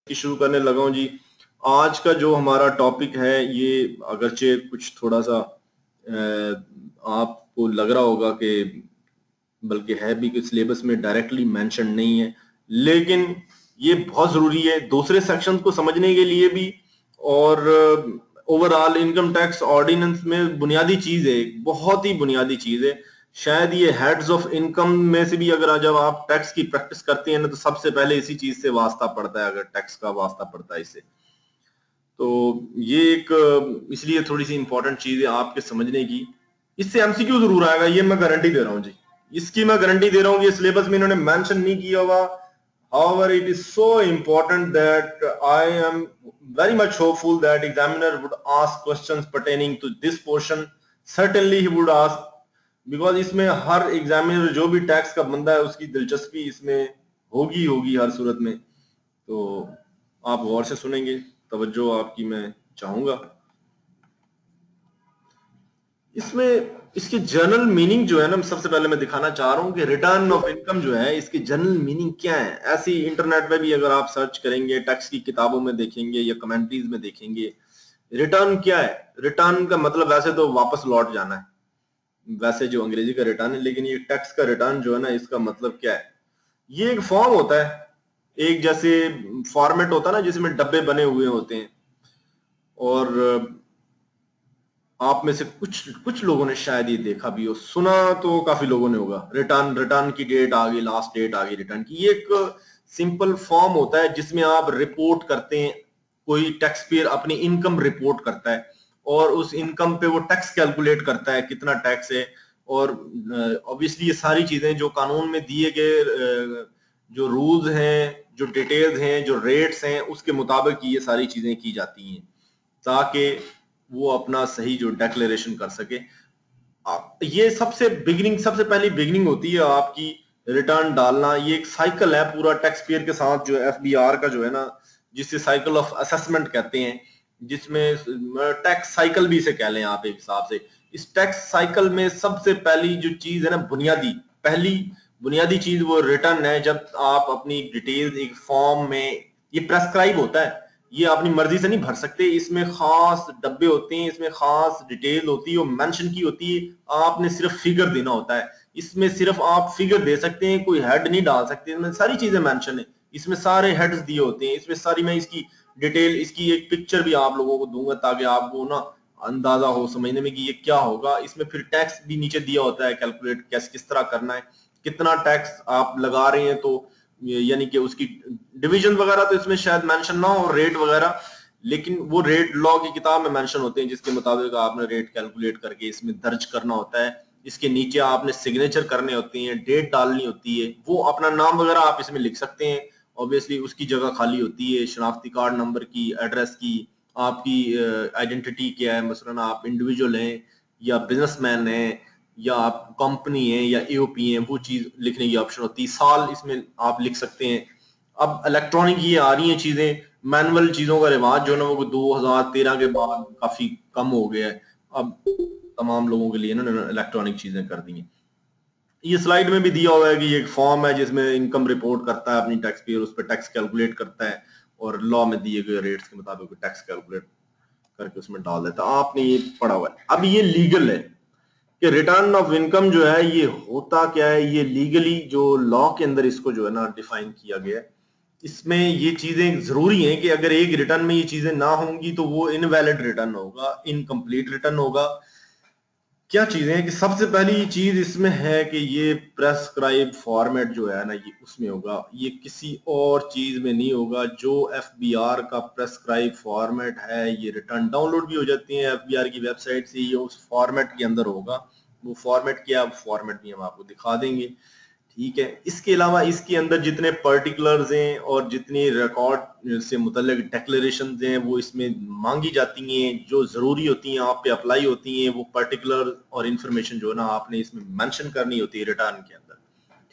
की शुरू करने लगा हूँ जी। आज का जो हमारा टॉपिक है ये अगरचे कुछ थोड़ा सा आपको लग रहा होगा कि बल्कि है भी कि सिलेबस में डायरेक्टली मेंशन नहीं है, लेकिन ये बहुत जरूरी है दूसरे सेक्शन को समझने के लिए भी। और ओवरऑल इनकम टैक्स ऑर्डिनेंस में बुनियादी चीज है, बहुत ही बुनियादी चीज है। शायद ये हेड्स ऑफ इनकम में से भी अगर जब आप टैक्स की प्रैक्टिस करते हैं ना, तो सबसे पहले इसी चीज से वास्ता पड़ता है, अगर टैक्स का वास्ता पड़ता है इससे। तो ये एक इसलिए थोड़ी सी इंपॉर्टेंट चीज है आपके समझने की। इससे एमसीक्यू जरूर आएगा, ये मैं गारंटी दे रहा हूँ जी। इसकी मैं गारंटी दे रहा हूँ कि सिलेबस में इन्होंने मेंशन नहीं किया होगा। However, it is so important that I am very much hopeful that examiner would ask questions pertaining to this portion. Certainly he would ask, because इसमें हर एग्जामिनर जो भी टैक्स का बंदा है उसकी दिलचस्पी इसमें होगी होगी हर सूरत में। तो आप गौर से सुनेंगे, तवज्जो आपकी मैं चाहूंगा। इसमें इसकी जनरल मीनिंग जो है ना, सबसे पहले मैं दिखाना चाह रहा हूं कि रिटर्न ऑफ इनकम जो है इसकी जनरल मीनिंग क्या है। ऐसी इंटरनेट में भी अगर आप सर्च करेंगे, टैक्स की किताबों में देखेंगे या कमेंट्रीज में देखेंगे, रिटर्न क्या है। रिटर्न का मतलब वैसे तो वापस लौट जाना है, वैसे जो अंग्रेजी का रिटर्न है, लेकिन ये टैक्स का रिटर्न जो है ना, इसका मतलब क्या है। ये एक फॉर्म होता है, एक जैसे फॉर्मेट होता है ना जिसमें डब्बे बने हुए होते हैं। और आप में से कुछ कुछ लोगों ने शायद ये देखा भी हो, सुना तो काफी लोगों ने होगा। रिटर्न रिटर्न की डेट आ गई, लास्ट डेट आ गई रिटर्न की। ये एक सिंपल फॉर्म होता है जिसमें आप रिपोर्ट करते हैं, कोई टैक्स पेयर अपनी इनकम रिपोर्ट करता है और उस इनकम पे वो टैक्स कैलकुलेट करता है कितना टैक्स है। और ऑब्वियसली ये सारी चीजें जो कानून में दिए गए जो रूल्स हैं, जो डिटेल्स हैं, जो रेट्स हैं, उसके मुताबिक ये सारी चीजें की जाती हैं ताकि वो अपना सही जो डिक्लेरेशन कर सके। ये सबसे पहली बिगिनिंग होती है आपकी रिटर्न डालना। ये एक साइकिल है पूरा टैक्स पेयर के साथ, जो एफबीआर का जो है ना, जिसे साइकिल ऑफ असेसमेंट कहते हैं, जिसमें टैक्स साइकिल भी इसे कह लें आप एक हिसाब से। इस टैक्स साइकिल में सबसे पहली जो चीज है ना, पहली बुनियादी चीज वो रिटर्न है। जब आप अपनी डिटेल्स एक फॉर्म में, ये प्रेस्क्राइब होता है, ये अपनी मर्जी से नहीं भर सकते, इसमें खास डब्बे होते हैं, इसमें खास डिटेल होती है, वो मेंशन की होती है। आपने सिर्फ फिगर देना होता है, इसमें सिर्फ आप फिगर दे सकते हैं, कोई हेड नहीं डाल सकते। इसमें सारी चीजें मेंशन है, इसमें सारे हेड्स दिए होते हैं, इसमें सारी, मैं इसकी डिटेल, इसकी एक पिक्चर भी आप लोगों को दूंगा ताकि आपको ना अंदाजा हो समझने में कि ये क्या होगा। इसमें फिर टैक्स भी नीचे दिया होता है, कैलकुलेट कैसे किस तरह करना है, कितना टैक्स आप लगा रहे हैं, तो यानी कि उसकी डिवीजन वगैरह तो इसमें शायद मेंशन ना हो, रेट वगैरह, लेकिन वो रेट लॉ की किताब में मेंशन होते हैं जिसके मुताबिक आपने रेट कैलकुलेट करके इसमें दर्ज करना होता है। इसके नीचे आपने सिग्नेचर करने होते हैं, डेट डालनी होती है, वो अपना नाम वगैरह आप इसमें लिख सकते हैं। ऑब्वियसली उसकी जगह खाली होती है, शनाख्ती कार्ड नंबर की, एड्रेस की, आपकी आइडेंटिटी क्या है, मसलन आप इंडिविजुअल हैं या बिजनेसमैन हैं या आप कंपनी है या एओपी है, वो चीज लिखने की ऑप्शन होती है। साल इसमें आप लिख सकते हैं। अब इलेक्ट्रॉनिक ये आ रही हैं चीजें, मैनुअल चीजों का रिवाज जो है ना वो 2013 के बाद काफी कम हो गया है। अब तमाम लोगों के लिए ना इलेक्ट्रॉनिक चीजें कर दी हैं। ये स्लाइड में भी दिया हुआ है कि ये एक फॉर्म है जिसमें इनकम रिपोर्ट करता है अपनी टैक्स पेयर, उस पर टैक्स कैलकुलेट करता है और लॉ में दिए गए रेट्स के मुताबिक टैक्स कैलकुलेट करके उसमें डाल देता है। आपने ये पढ़ा हुआ है। अब ये लीगल है कि रिटर्न ऑफ इनकम जो है ये होता क्या है। ये लीगली जो लॉ के अंदर इसको जो है ना डिफाइन किया गया है। इसमें ये चीजें जरूरी हैं कि अगर एक रिटर्न में ये चीजें ना होंगी तो वो इनवैलिड रिटर्न होगा, इनकम्प्लीट रिटर्न होगा। क्या चीजें हैं कि सबसे पहली चीज इसमें है कि ये प्रेस्क्राइब फॉर्मेट जो है ना, ये उसमें होगा, ये किसी और चीज में नहीं होगा। जो एफबीआर का प्रेस्क्राइब फॉर्मेट है, ये रिटर्न डाउनलोड भी हो जाती है एफबीआर की वेबसाइट से, ये उस फॉर्मेट के अंदर होगा। वो फॉर्मेट क्या, फॉर्मेट भी हम आपको दिखा देंगे, ठीक है। इसके अलावा इसके अंदर जितने पर्टिकुलर्स हैं और जितनी रिकॉर्ड से मुतल्लिक डिक्लेरेशन हैं वो इसमें मांगी जाती हैं, जो जरूरी होती हैं आप पे अप्लाई होती हैं, वो पर्टिकुलर और इंफॉर्मेशन जो है ना आपने इसमें मेंशन करनी होती है रिटर्न के अंदर,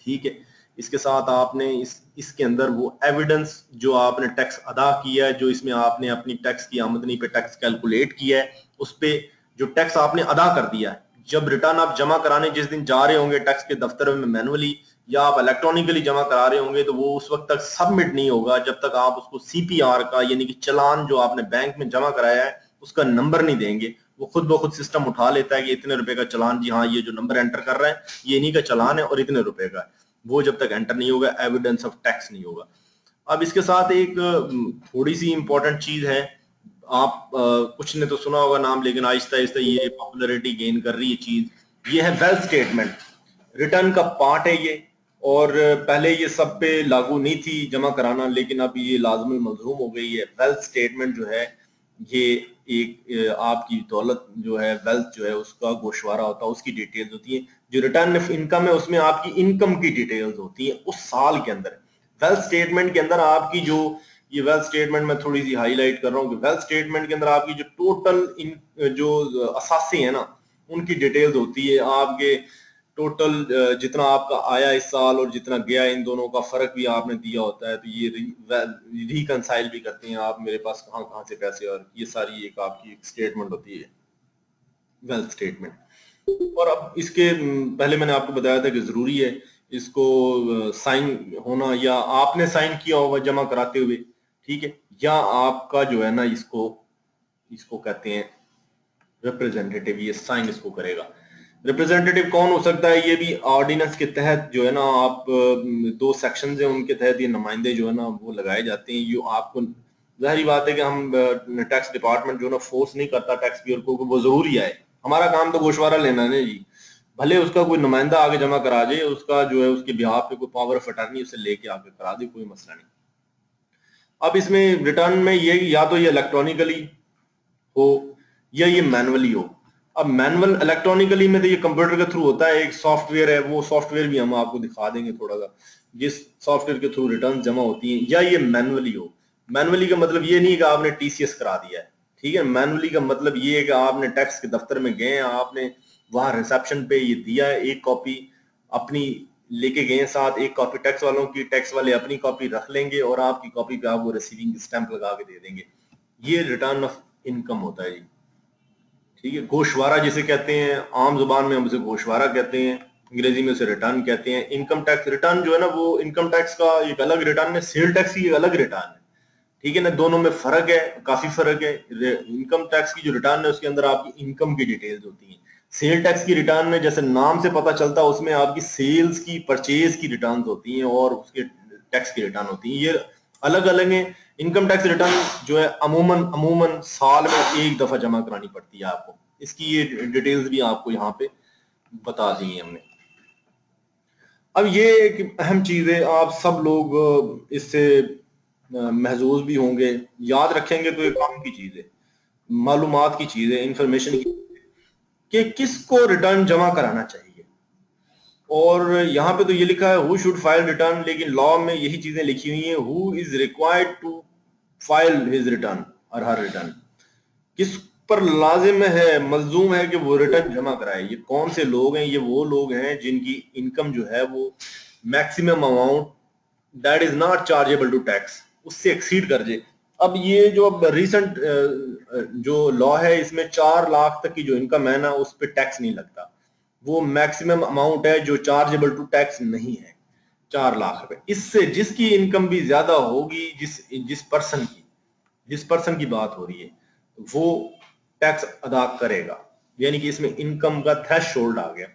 ठीक है। इसके साथ आपने इसके अंदर वो एविडेंस जो आपने टैक्स अदा किया है, जो इसमें आपने अपनी टैक्स की आमदनी पे टैक्स कैलकुलेट किया है, उस पे जो टैक्स आपने अदा कर दिया है, जब रिटर्न आप जमा कराने जिस दिन जा रहे होंगे टैक्स के दफ्तर में मैनुअली, या आप इलेक्ट्रॉनिकली जमा करा रहे होंगे, तो वो उस वक्त तक सबमिट नहीं होगा जब तक आप उसको सीपीआर का यानी कि चालान जो आपने बैंक में जमा कराया है उसका नंबर नहीं देंगे। वो खुद ब खुद सिस्टम उठा लेता है कि इतने रुपए का चालान, जी हाँ ये जो नंबर एंटर कर रहा है ये इन्हीं का चालान है और इतने रुपए का है। वो जब तक एंटर नहीं होगा एविडेंस ऑफ टैक्स नहीं होगा। अब इसके साथ एक थोड़ी सी इंपॉर्टेंट चीज है, आप कुछ ने तो सुना होगा नाम, लेकिन आहिस्ता आहिस्ता ये पॉपुलैरिटी गेन कर रही है चीज, ये है वेल्थ स्टेटमेंट। रिटर्न का पार्ट है ये, और पहले ये सब पे लागू नहीं थी जमा कराना, लेकिन अब ये लाजमी मलजूम हो गई है। वेल्थ स्टेटमेंट जो है ये एक आपकी दौलत जो है, वेल्थ जो है उसका गोशवारा होता है, उसकी डिटेल्स होती है। जो रिटर्न ऑफ इनकम है उसमें आपकी इनकम की डिटेल्स होती है उस साल के अंदर। वेल्थ स्टेटमेंट के अंदर आपकी जो ये वेल्थ स्टेटमेंट मैं थोड़ी सी हाईलाइट कर रहा हूँ कि वेल्थ स्टेटमेंट के अंदर आपकी जो टोटल इन जो असासे हैं ना उनकी डिटेल्स होती है। आपके टोटल जितना आपका आया इस साल और जितना गया इन दोनों का फर्क भी आपने दिया होता है, तो ये रिकंसाइल भी करते हैं आप मेरे पास कहाँ कहाँ से पैसे, और ये सारी एक आपकी एक स्टेटमेंट होती है वेल्थ स्टेटमेंट। और अब इसके पहले मैंने आपको बताया था कि जरूरी है इसको साइन होना, या आपने साइन किया होगा जमा कराते हुए, ठीक है, या आपका जो है ना इसको इसको कहते हैं रिप्रेजेंटेटिव, ये साइन इसको करेगा। रिप्रेजेंटेटिव कौन हो सकता है? ये भी ऑर्डिनेंस के तहत जो है ना, आप दो सेक्शन है उनके तहत ये नुमाइंदे जो है ना वो लगाए जाते हैं। ये आपको जाहिर बात है कि हम टैक्स डिपार्टमेंट जो है ना फोर्स नहीं करता टैक्स पेयर को वो जरूरी आए, हमारा काम तो गोशवारा लेना है जी। भले उसका कोई नुमाइंदा आगे जमा करा जाए, उसका जो है उसके बिहाफ पे कोई पावर ऑफ अटर्नी उसे लेके आके करा दे, कोई मसला नहीं। अब इसमें रिटर्न में ये या तो ये इलेक्ट्रॉनिकली हो या ये मैनुअली हो। अब मैनुअल इलेक्ट्रॉनिकली में तो ये कंप्यूटर के थ्रू होता है, एक सॉफ्टवेयर है, वो सॉफ्टवेयर भी हम आपको दिखा देंगे थोड़ा सा, जिस सॉफ्टवेयर के थ्रू रिटर्न जमा होती हैं। या ये मैनुअली हो। मैनुअली का मतलब ये नहीं कि आपने टीसीएस करा दिया है, ठीक है। मैनुअली का मतलब ये है कि आपने टैक्स के दफ्तर में गए, आपने वहां रिसेप्शन पे ये दिया है, एक कॉपी अपनी लेके गए साथ, एक कॉपी टैक्स वालों की, टैक्स वाले अपनी कॉपी रख लेंगे और आपकी कॉपी पे आपको रिसीविंग स्टैंप लगा के दे देंगे। ये रिटर्न ऑफ इनकम होता है जी, ठीक है। गोशवारा जिसे कहते हैं, आम जुबान में हम उसे गोशवारा कहते हैं, अंग्रेजी में उसे रिटर्न कहते हैं। इनकम टैक्स रिटर्न जो है ना वो इनकम टैक्स का एक अलग रिटर्न है, सेल टैक्स की एक अलग रिटर्न है, ठीक है ना। दोनों में फर्क है, काफी फर्क है। इनकम टैक्स की जो रिटर्न है उसके अंदर आपकी इनकम की डिटेल्स होती हैं। सेल टैक्स की रिटर्न में जैसे नाम से पता चलता है उसमें आपकी सेल्स की, परचेज की रिटर्न होती हैं और उसके टैक्स की रिटर्न होती है, ये अलग अलग है। इनकम टैक्स रिटर्न जो है अमूमन अमूमन साल में एक दफा जमा करानी पड़ती है आपको। इसकी ये डिटेल्स भी आपको यहाँ पे बता दी है हमने। अब ये एक अहम चीज है, आप सब लोग इससे महजूज भी होंगे, याद रखेंगे तो ये काम की चीज है, मालूमात की चीज है, इंफॉर्मेशन की, कि किसको रिटर्न जमा कराना चाहिए। और यहाँ पे तो ये लिखा है हु शुड फाइल रिटर्न, लेकिन लॉ में यही चीजें लिखी हुई हैं, who is required to file his return और हर रिटर्न। किस पर लाजिम है, मलजूम है कि वो रिटर्न जमा कराए। ये कौन से लोग हैं? ये वो लोग हैं जिनकी इनकम जो है वो maximum amount that is not chargeable to tax, उससे एक्सीड कर जाए। अब ये जो अब रिसेंट जो लॉ है इसमें 4 लाख तक की जो इनकम है ना उस पर टैक्स नहीं लगता, वो मैक्सिमम अमाउंट है जो चार्जेबल टू टैक्स नहीं है, 4 लाख रुपए। इससे जिसकी इनकम भी ज्यादा होगी, जिस पर्सन की बात हो रही है वो टैक्स अदा करेगा, यानी कि इसमें इनकम का थ्रेशोल्ड आ गया।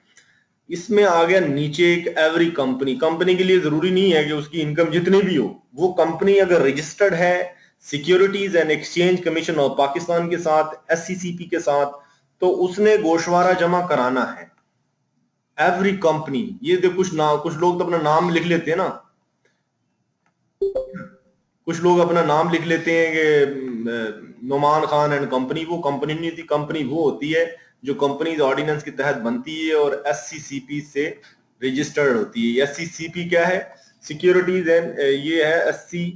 इसमें आ गया नीचे एक एवरी कंपनी के लिए जरूरी नहीं है कि उसकी इनकम जितनी भी हो, वो कंपनी अगर रजिस्टर्ड है securities and exchange commission of Pakistan के साथ, SCCP के साथ, तो उसने गोशवारा जमा कराना है। एवरी कंपनी, ये देखो कुछ लोग तो अपना नाम लिख लेते हैं ना, कुछ लोग अपना नाम लिख लेते हैं कि नुमान खान एंड कंपनी, वो कंपनी नहीं होती। कंपनी वो होती है जो कंपनीज ऑर्डिनेंस के तहत बनती है और SCCP से रजिस्टर्ड होती है। SCCP क्या है? सिक्योरिटीज एंड ये है SC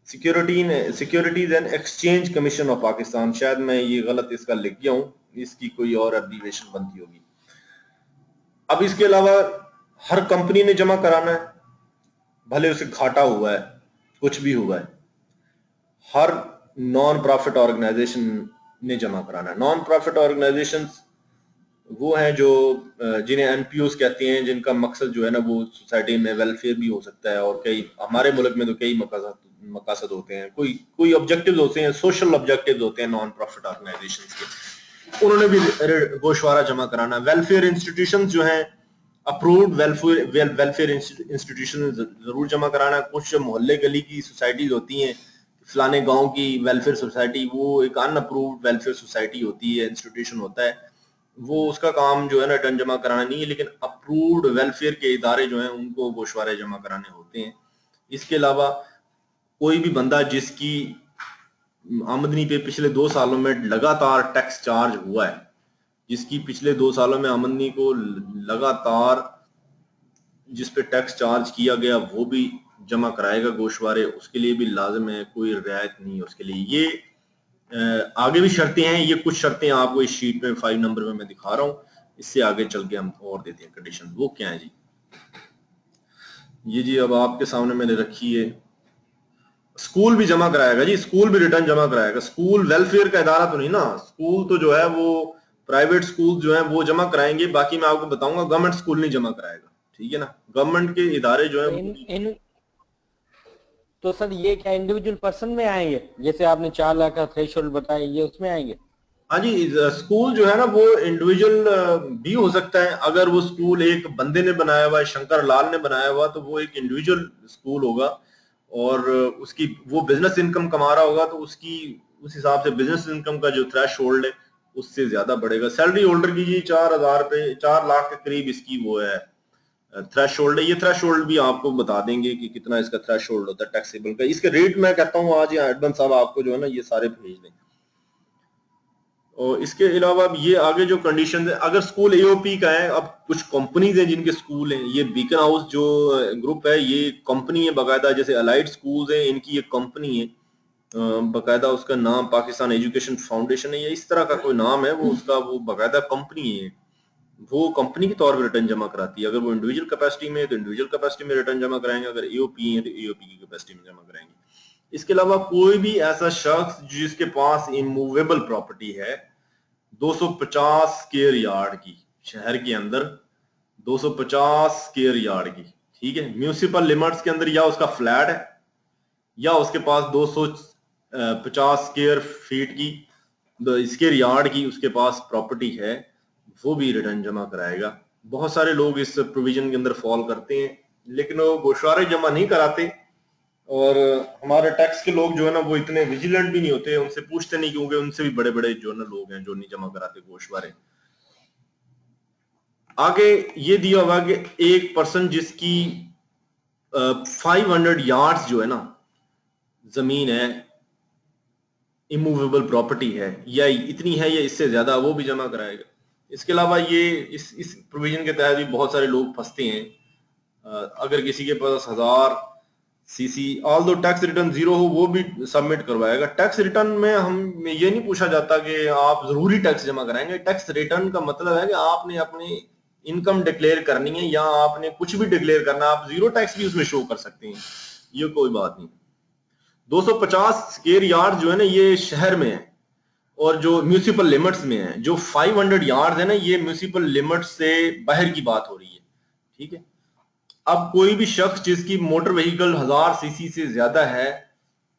securities and exchange commission of Pakistan. शायद मैं ये गलत इसका लिख गया हूं, इसकी कोई और एब्रीविएशन बनती होगी। अब इसके अलावा हर कंपनी ने जमा कराना है, भले उसे घाटा हुआ है, कुछ भी हुआ है, हर नॉन प्रॉफिट ऑर्गेनाइजेशन ने जमा कराना है। नॉन प्रॉफिट ऑर्गेनाइजेशन वो हैं जो जिन्हें एनपीओस कहते हैं, जिनका मकसद जो है ना वो सोसाइटी में वेलफेयर भी हो सकता है, और कई हमारे मुल्क में तो कई मकसद होते हैं, कोई कोई ऑब्जेक्टिव्स होते हैं, सोशल ऑब्जेक्टिव्स होते हैं नॉन प्रॉफिट ऑर्गेनाइजेशंस के, उन्होंने भी गोशवारा जमा कराना। वेलफेयर इंस्टीट्यूशंस जो हैं, अप्रूव्ड वेलफेयर इंस्टीट्यूशन जरूर जमा कराना। कुछ मोहल्ले गली की सोसाइटीज होती हैं, फलाने गांव की वेलफेयर सोसाइटी, वो एक अनअप्रूव्ड वेलफेयर सोसाइटी होती है, इंस्टीट्यूशन होता है, वो उसका काम जो है ना रिटर्न जमा कराना नहीं है, लेकिन अप्रूव्ड वेलफेयर के इदारे जो हैं उनको गोशवारे जमा कराने होते हैं। इसके अलावा कोई भी बंदा जिसकी आमदनी पे पिछले 2 सालों में लगातार टैक्स चार्ज हुआ है, जिसकी पिछले 2 सालों में आमदनी को लगातार जिस पे टैक्स चार्ज किया गया, वो भी जमा कराएगा गोशवारे, उसके लिए भी लाजिम है, कोई रियायत नहीं है उसके लिए। ये आगे भी शर्तें हैं, ये कुछ शर्तें आपको इस शीट में 5 नंबर में मैं दिखा रहा हूँ, इससे आगे चल के हम और देते हैं कंडीशन। वो क्या है जी, ये जी अब आपके सामने मैंने रखी है। स्कूल भी जमा कराएगा जी, स्कूल भी रिटर्न जमा कराएगा। स्कूल वेलफेयर का इदारा तो नहीं ना, स्कूल तो जो है वो प्राइवेट स्कूल जो है वो जमा कराएंगे, बाकी मैं आपको बताऊंगा गवर्नमेंट स्कूल नहीं जमा कराएगा, ठीक है ना। गवर्नमेंट के इदारे जो है तो वो, इन तो सर ये क्या इंडिविजुअल पर्सन में आएंगे, जैसे आपने 4 लाख का थ्रेशोल्ड बताया, ये उसमें आएंगे? हाँ जी, स्कूल जो है ना वो इंडिविजुअल भी हो सकता है। अगर वो स्कूल एक बंदे ने बनाया हुआ है, शंकर लाल ने बनाया हुआ, तो वो एक इंडिविजुअल स्कूल होगा, और उसकी वो बिजनेस इनकम कमा रहा होगा, तो उसकी उस हिसाब से बिजनेस इनकम का जो थ्रेश होल्ड है उससे ज्यादा बढ़ेगा। सैलरी होल्डर की जी 4,000 पे 4 लाख के करीब इसकी वो है थ्रेश होल्ड है। ये थ्रेश होल्ड भी आपको बता देंगे कि कितना इसका थ्रेश होल्ड होता है टैक्सेबल का। इसके रेट मैं कहता हूँ आज यहाँ एडमन साहब आपको जो है ना ये सारे भेज दें। और इसके अलावा ये आगे जो कंडीशन है, अगर स्कूल एओपी का है, अब कुछ कंपनीज हैं जिनके स्कूल हैं, ये बीकन हाउस जो ग्रुप है ये कंपनी है बाकायदा, जैसे अलाइड स्कूल्स हैं इनकी ये कंपनी है बाकायदा, उसका नाम पाकिस्तान एजुकेशन फाउंडेशन है या इस तरह का कोई नाम है, वो उसका वो बाकायदा कंपनी है, वो कंपनी के तौर पर रिटर्न जमा कराती है। अगर वो इंडिविजुअल कैपेसिटी में है तो इंडिविजुअल कैपेसिटी में रिटर्न जमा कराएंगे, अगर एओपी है तो एओपी की कैपेसिटी में जमा कराएंगे। इसके अलावा कोई भी ऐसा शख्स जिसके पास इमूवेबल प्रॉपर्टी है 250 स्क्वायर यार्ड की, शहर के अंदर 250 स्क्वायर यार्ड की, ठीक है, म्यूनिसिपल लिमिट्स के अंदर, या उसका फ्लैट है या उसके पास 250 स्क्वायर फीट की स्क्वायर यार्ड की उसके पास प्रॉपर्टी है, वो भी रिटर्न जमा कराएगा। बहुत सारे लोग इस प्रोविजन के अंदर फॉल करते हैं, लेकिन वो गोशवारे जमा नहीं कराते, और हमारे टैक्स के लोग जो है ना वो इतने विजिलेंट भी नहीं होते, उनसे पूछते नहीं, क्योंकि उनसे भी बड़े बड़े जो ना लोग हैं जो नहीं जमा कराते गोशवारे। आगे ये दिया हुआ कि एक पर्सन जिसकी 500 यार्ड्स जो है ना जमीन है, इमूवेबल प्रॉपर्टी है, या इतनी है या इससे ज्यादा, वो भी जमा कराएगा। इसके अलावा ये इस प्रोविजन के तहत भी बहुत सारे लोग फंसते हैं। अगर किसी के पास 1000 सीसी ऑल दो टैक्स रिटर्न जीरो हो वो भी सबमिट करवाएगा। टैक्स रिटर्न में हम ये नहीं पूछा जाता कि आप जरूरी टैक्स जमा कराएंगे। टैक्स रिटर्न का मतलब है कि आपने अपनी इनकम डिक्लेयर करनी है, या आपने कुछ भी डिक्लेयर करना, आप जीरो टैक्स भी उसमें शो कर सकते हैं, ये कोई बात नहीं। 250 स्क्वायर यार्ड जो है ना ये शहर में है, और जो म्यूनिसिपल लिमिट्स में है। जो 500 यार्ड है ना ये म्यूनिसिपल लिमिट्स से बाहर की बात हो रही है, ठीक है। अब कोई भी शख्स जिसकी मोटर व्हीकल 1000 सीसी से ज्यादा है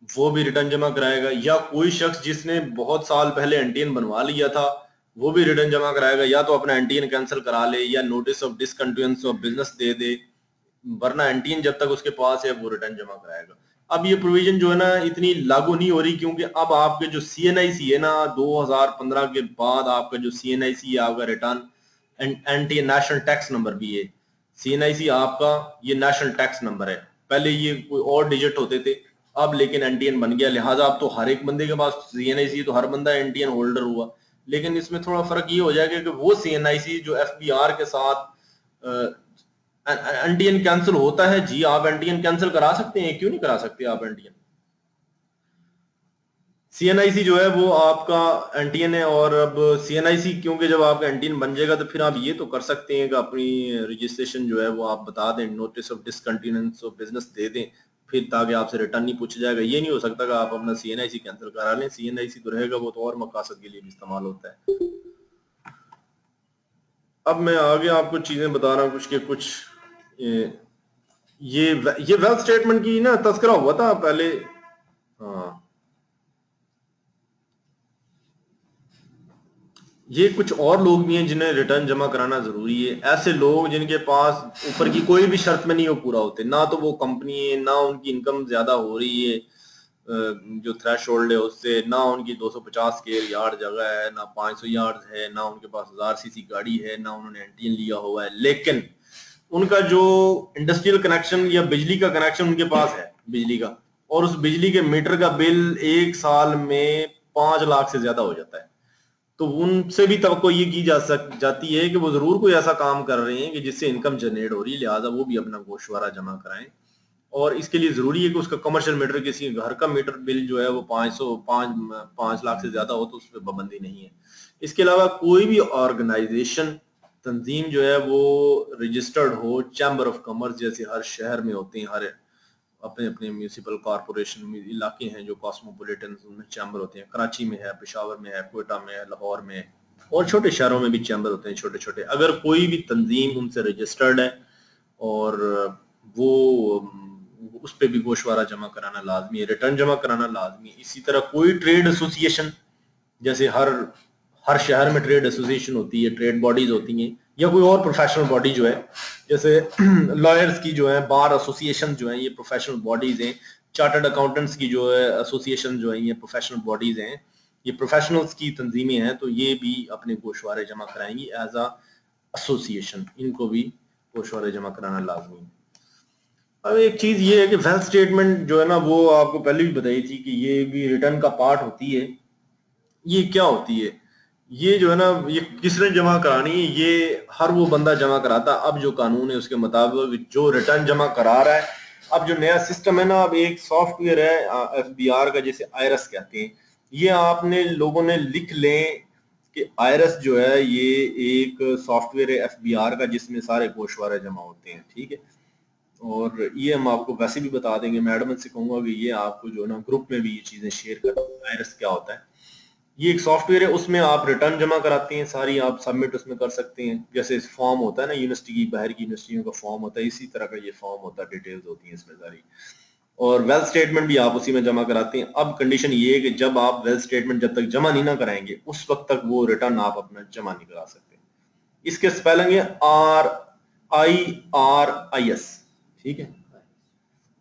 वो भी रिटर्न जमा कराएगा, या कोई शख्स जिसने बहुत साल पहले एनटीएन बनवा लिया था वो भी रिटर्न जमा कराएगा, या तो अपना एनटीएन कैंसिल करा ले या नोटिस ऑफ डिसकंटिन्यूएंस ऑफ बिजनेस दे दे, वरना एनटीएन जब तक उसके पास है वो रिटर्न जमा कराएगा। अब ये प्रोविजन जो है ना इतनी लागू नहीं हो रही, क्योंकि अब आपके जो सीएनआईसी है ना 2015 के बाद आपका जो सीएनआईसी है आपका return anti national tax number भी है। सीएनआईसी आपका ये नेशनल टैक्स नंबर है, पहले ये कोई और डिजिट होते थे, अब लेकिन एनटीएन बन गया, लिहाजा अब तो हर एक बंदे के पास सीएनआईसी, तो हर बंदा एनटीएन होल्डर हुआ। लेकिन इसमें थोड़ा फर्क ये हो जाएगा कि वो सीएनआईसी जो एफबीआर के साथ एनटीएन कैंसिल होता है जी, आप एनटीएन कैंसिल करा सकते हैं, क्यों नहीं करा सकते आप एनटीएन। सीएनआईसी जो है वो आपका एनटीएन है, और अब सीएनआईसी क्योंकि जब आपका एनटीएन बन जाएगा तो फिर आप ये तो कर सकते हैं कि अपनी रजिस्ट्रेशन जो है वो आप बता दें, नोटिस ऑफ डिसकंटिन्यूएंस ऑफ बिजनेस दे दें, फिर ताकि आपसे रिटर्न नहीं पूछा जाएगा। ये नहीं हो सकता कि आप अपना सीएनआईसी कैंसिल करा लें, सीएनआईसी तो रहेगा, वो तो और मकसद के लिए भी इस्तेमाल होता है। अब मैं आगे आपको चीजें बता रहा हूँ कुछ के कुछ। ये वेल्थ स्टेटमेंट की ना तस्करा हुआ था पहले। हाँ, ये कुछ और लोग भी हैं जिन्हें रिटर्न जमा कराना जरूरी है। ऐसे लोग जिनके पास ऊपर की कोई भी शर्त में नहीं वो पूरा होते, ना तो वो कंपनी है, ना उनकी इनकम ज्यादा हो रही है जो थ्रेश होल्ड है उससे, ना उनकी 250 के यार्ड जगह है, ना 500 यार्ड है, ना उनके पास 1000 सीसी गाड़ी है, ना उन्होंने एंटीएन लिया हुआ है, लेकिन उनका जो इंडस्ट्रियल कनेक्शन या बिजली का कनेक्शन उनके पास है बिजली का, और उस बिजली के मीटर का बिल एक साल में 5 लाख से ज्यादा हो जाता है। तो उनसे भी तवक्को ये की जाती है कि वो जरूर कोई ऐसा काम कर रहे हैं कि जिससे इनकम जनरेट हो रही है, लिहाजा वो भी अपना गोशवारा जमा कराएं। और इसके लिए जरूरी है कि उसका कमर्शियल मीटर, किसी घर का मीटर बिल जो है वो 5 लाख से ज्यादा हो तो उस पर पाबंदी नहीं है। इसके अलावा कोई भी ऑर्गेनाइजेशन, तंजीम जो है वो रजिस्टर्ड हो, चैम्बर ऑफ कॉमर्स जैसे हर शहर में होते हैं, हर अपने अपने म्यूनिसिपल कॉरपोरेशन में इलाके हैं जो कॉस्मोपोलिटन, उनमें चैम्बर होते हैं। कराची में है, पेशावर में है, कोयटा में है, लाहौर में है, और छोटे शहरों में भी चैम्बर होते हैं छोटे छोटे। अगर कोई भी तंजीम उनसे रजिस्टर्ड है और वो उस पर भी गोशवारा जमा कराना लाजमी है, रिटर्न जमा कराना लाजमी है। इसी तरह कोई ट्रेड एसोसिएशन, जैसे हर शहर में ट्रेड एसोसिएशन होती है, ट्रेड बॉडीज होती हैं, या कोई और प्रोफेशनल बॉडी जो है, जैसे लॉयर्स की जो है बार एसोसिएशन जो है, ये प्रोफेशनल बॉडीज हैं। चार्टर्ड अकाउंटेंट्स की जो है एसोसिएशन जो है, ये प्रोफेशनल बॉडीज हैं, ये प्रोफेशनल्स की तंजीमें हैं, तो ये भी अपने गोशवारे जमा कराएंगी एज अ एसोसिएशन, इनको भी गोशवारे जमा कराना लाजमी है। अब एक चीज ये है कि वेल्थ स्टेटमेंट जो है ना, वो आपको पहले भी बताई थी कि ये भी रिटर्न का पार्ट होती है। ये क्या होती है, ये जो है ना, ये किसने जमा करानी है, ये हर वो बंदा जमा कराता है। अब जो कानून है उसके मुताबिक जो रिटर्न जमा करा रहा है, अब जो नया सिस्टम है ना, अब एक सॉफ्टवेयर है एफबीआर का, जैसे आयरस कहते हैं, ये आपने लोगों ने लिख लें कि आयरस जो है ये एक सॉफ्टवेयर है एफबीआर का, जिसमें सारे गोशवारे जमा होते हैं, ठीक है। और ये हम आपको वैसे भी बता देंगे, मैडम से कहूंगा कि ये आपको जो है ना ग्रुप में भी ये चीजें शेयर कर, आयरस क्या होता है। ये एक सॉफ्टवेयर है, उसमें आप रिटर्न जमा कराते हैं सारी, आप सबमिट उसमें कर सकते हैं। जैसे फॉर्म होता है ना यूनिवर्सिटी की, बाहर की यूनिवर्सिटियों का फॉर्म होता है, इसी तरह का ये फॉर्म होता है, डिटेल्स होती हैं इसमें सारी। और वेल्थ स्टेटमेंट भी आप उसी में जमा कराते हैं। अब कंडीशन ये है कि जब आप वेल्थ स्टेटमेंट जब तक जमा नहीं ना कराएंगे, उस वक्त तक वो रिटर्न आप अपना जमा नहीं करा सकते। इसके स्पेलिंग है RIRIS, ठीक है।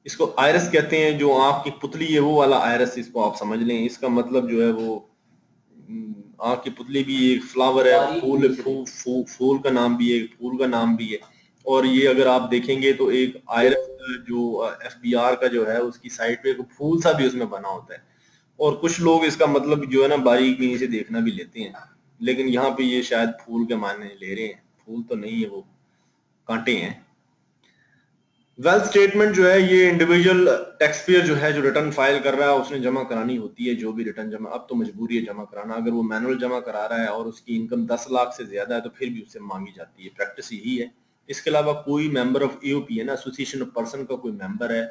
इसको आयरस कहते हैं, जो आंख की पुतली है वो वाला आयरस, इसको आप समझ लें। इसका मतलब जो है वो आंख की पुतली भी एक फ्लावर है, फूल का नाम भी है, फूल का नाम भी है। और ये अगर आप देखेंगे तो एक आयरस जो एफबीआर का जो है, उसकी साइड पे एक फूल सा भी उसमें बना होता है। और कुछ लोग इसका मतलब जो है ना बारीकी से देखना भी लेते हैं, लेकिन यहाँ पे ये शायद फूल के मायने ले रहे हैं, फूल तो नहीं है, वो कांटे हैं। वेल्थ स्टेटमेंट जो है ये इंडिविजुअल टैक्स पेयर जो है, जो रिटर्न फाइल कर रहा है, उसने जमा करानी होती है। जो भी रिटर्न जमा, अब तो मजबूरी है जमा कराना। अगर वो मैनुअल जमा करा रहा है और उसकी इनकम 10 लाख से ज्यादा है तो फिर भी उससे मांगी जाती है, प्रैक्टिस यही है। इसके अलावा कोई मेंबर ऑफ एओपी है ना, एसोसिएशन ऑफ पर्सन का कोई मेंबर है,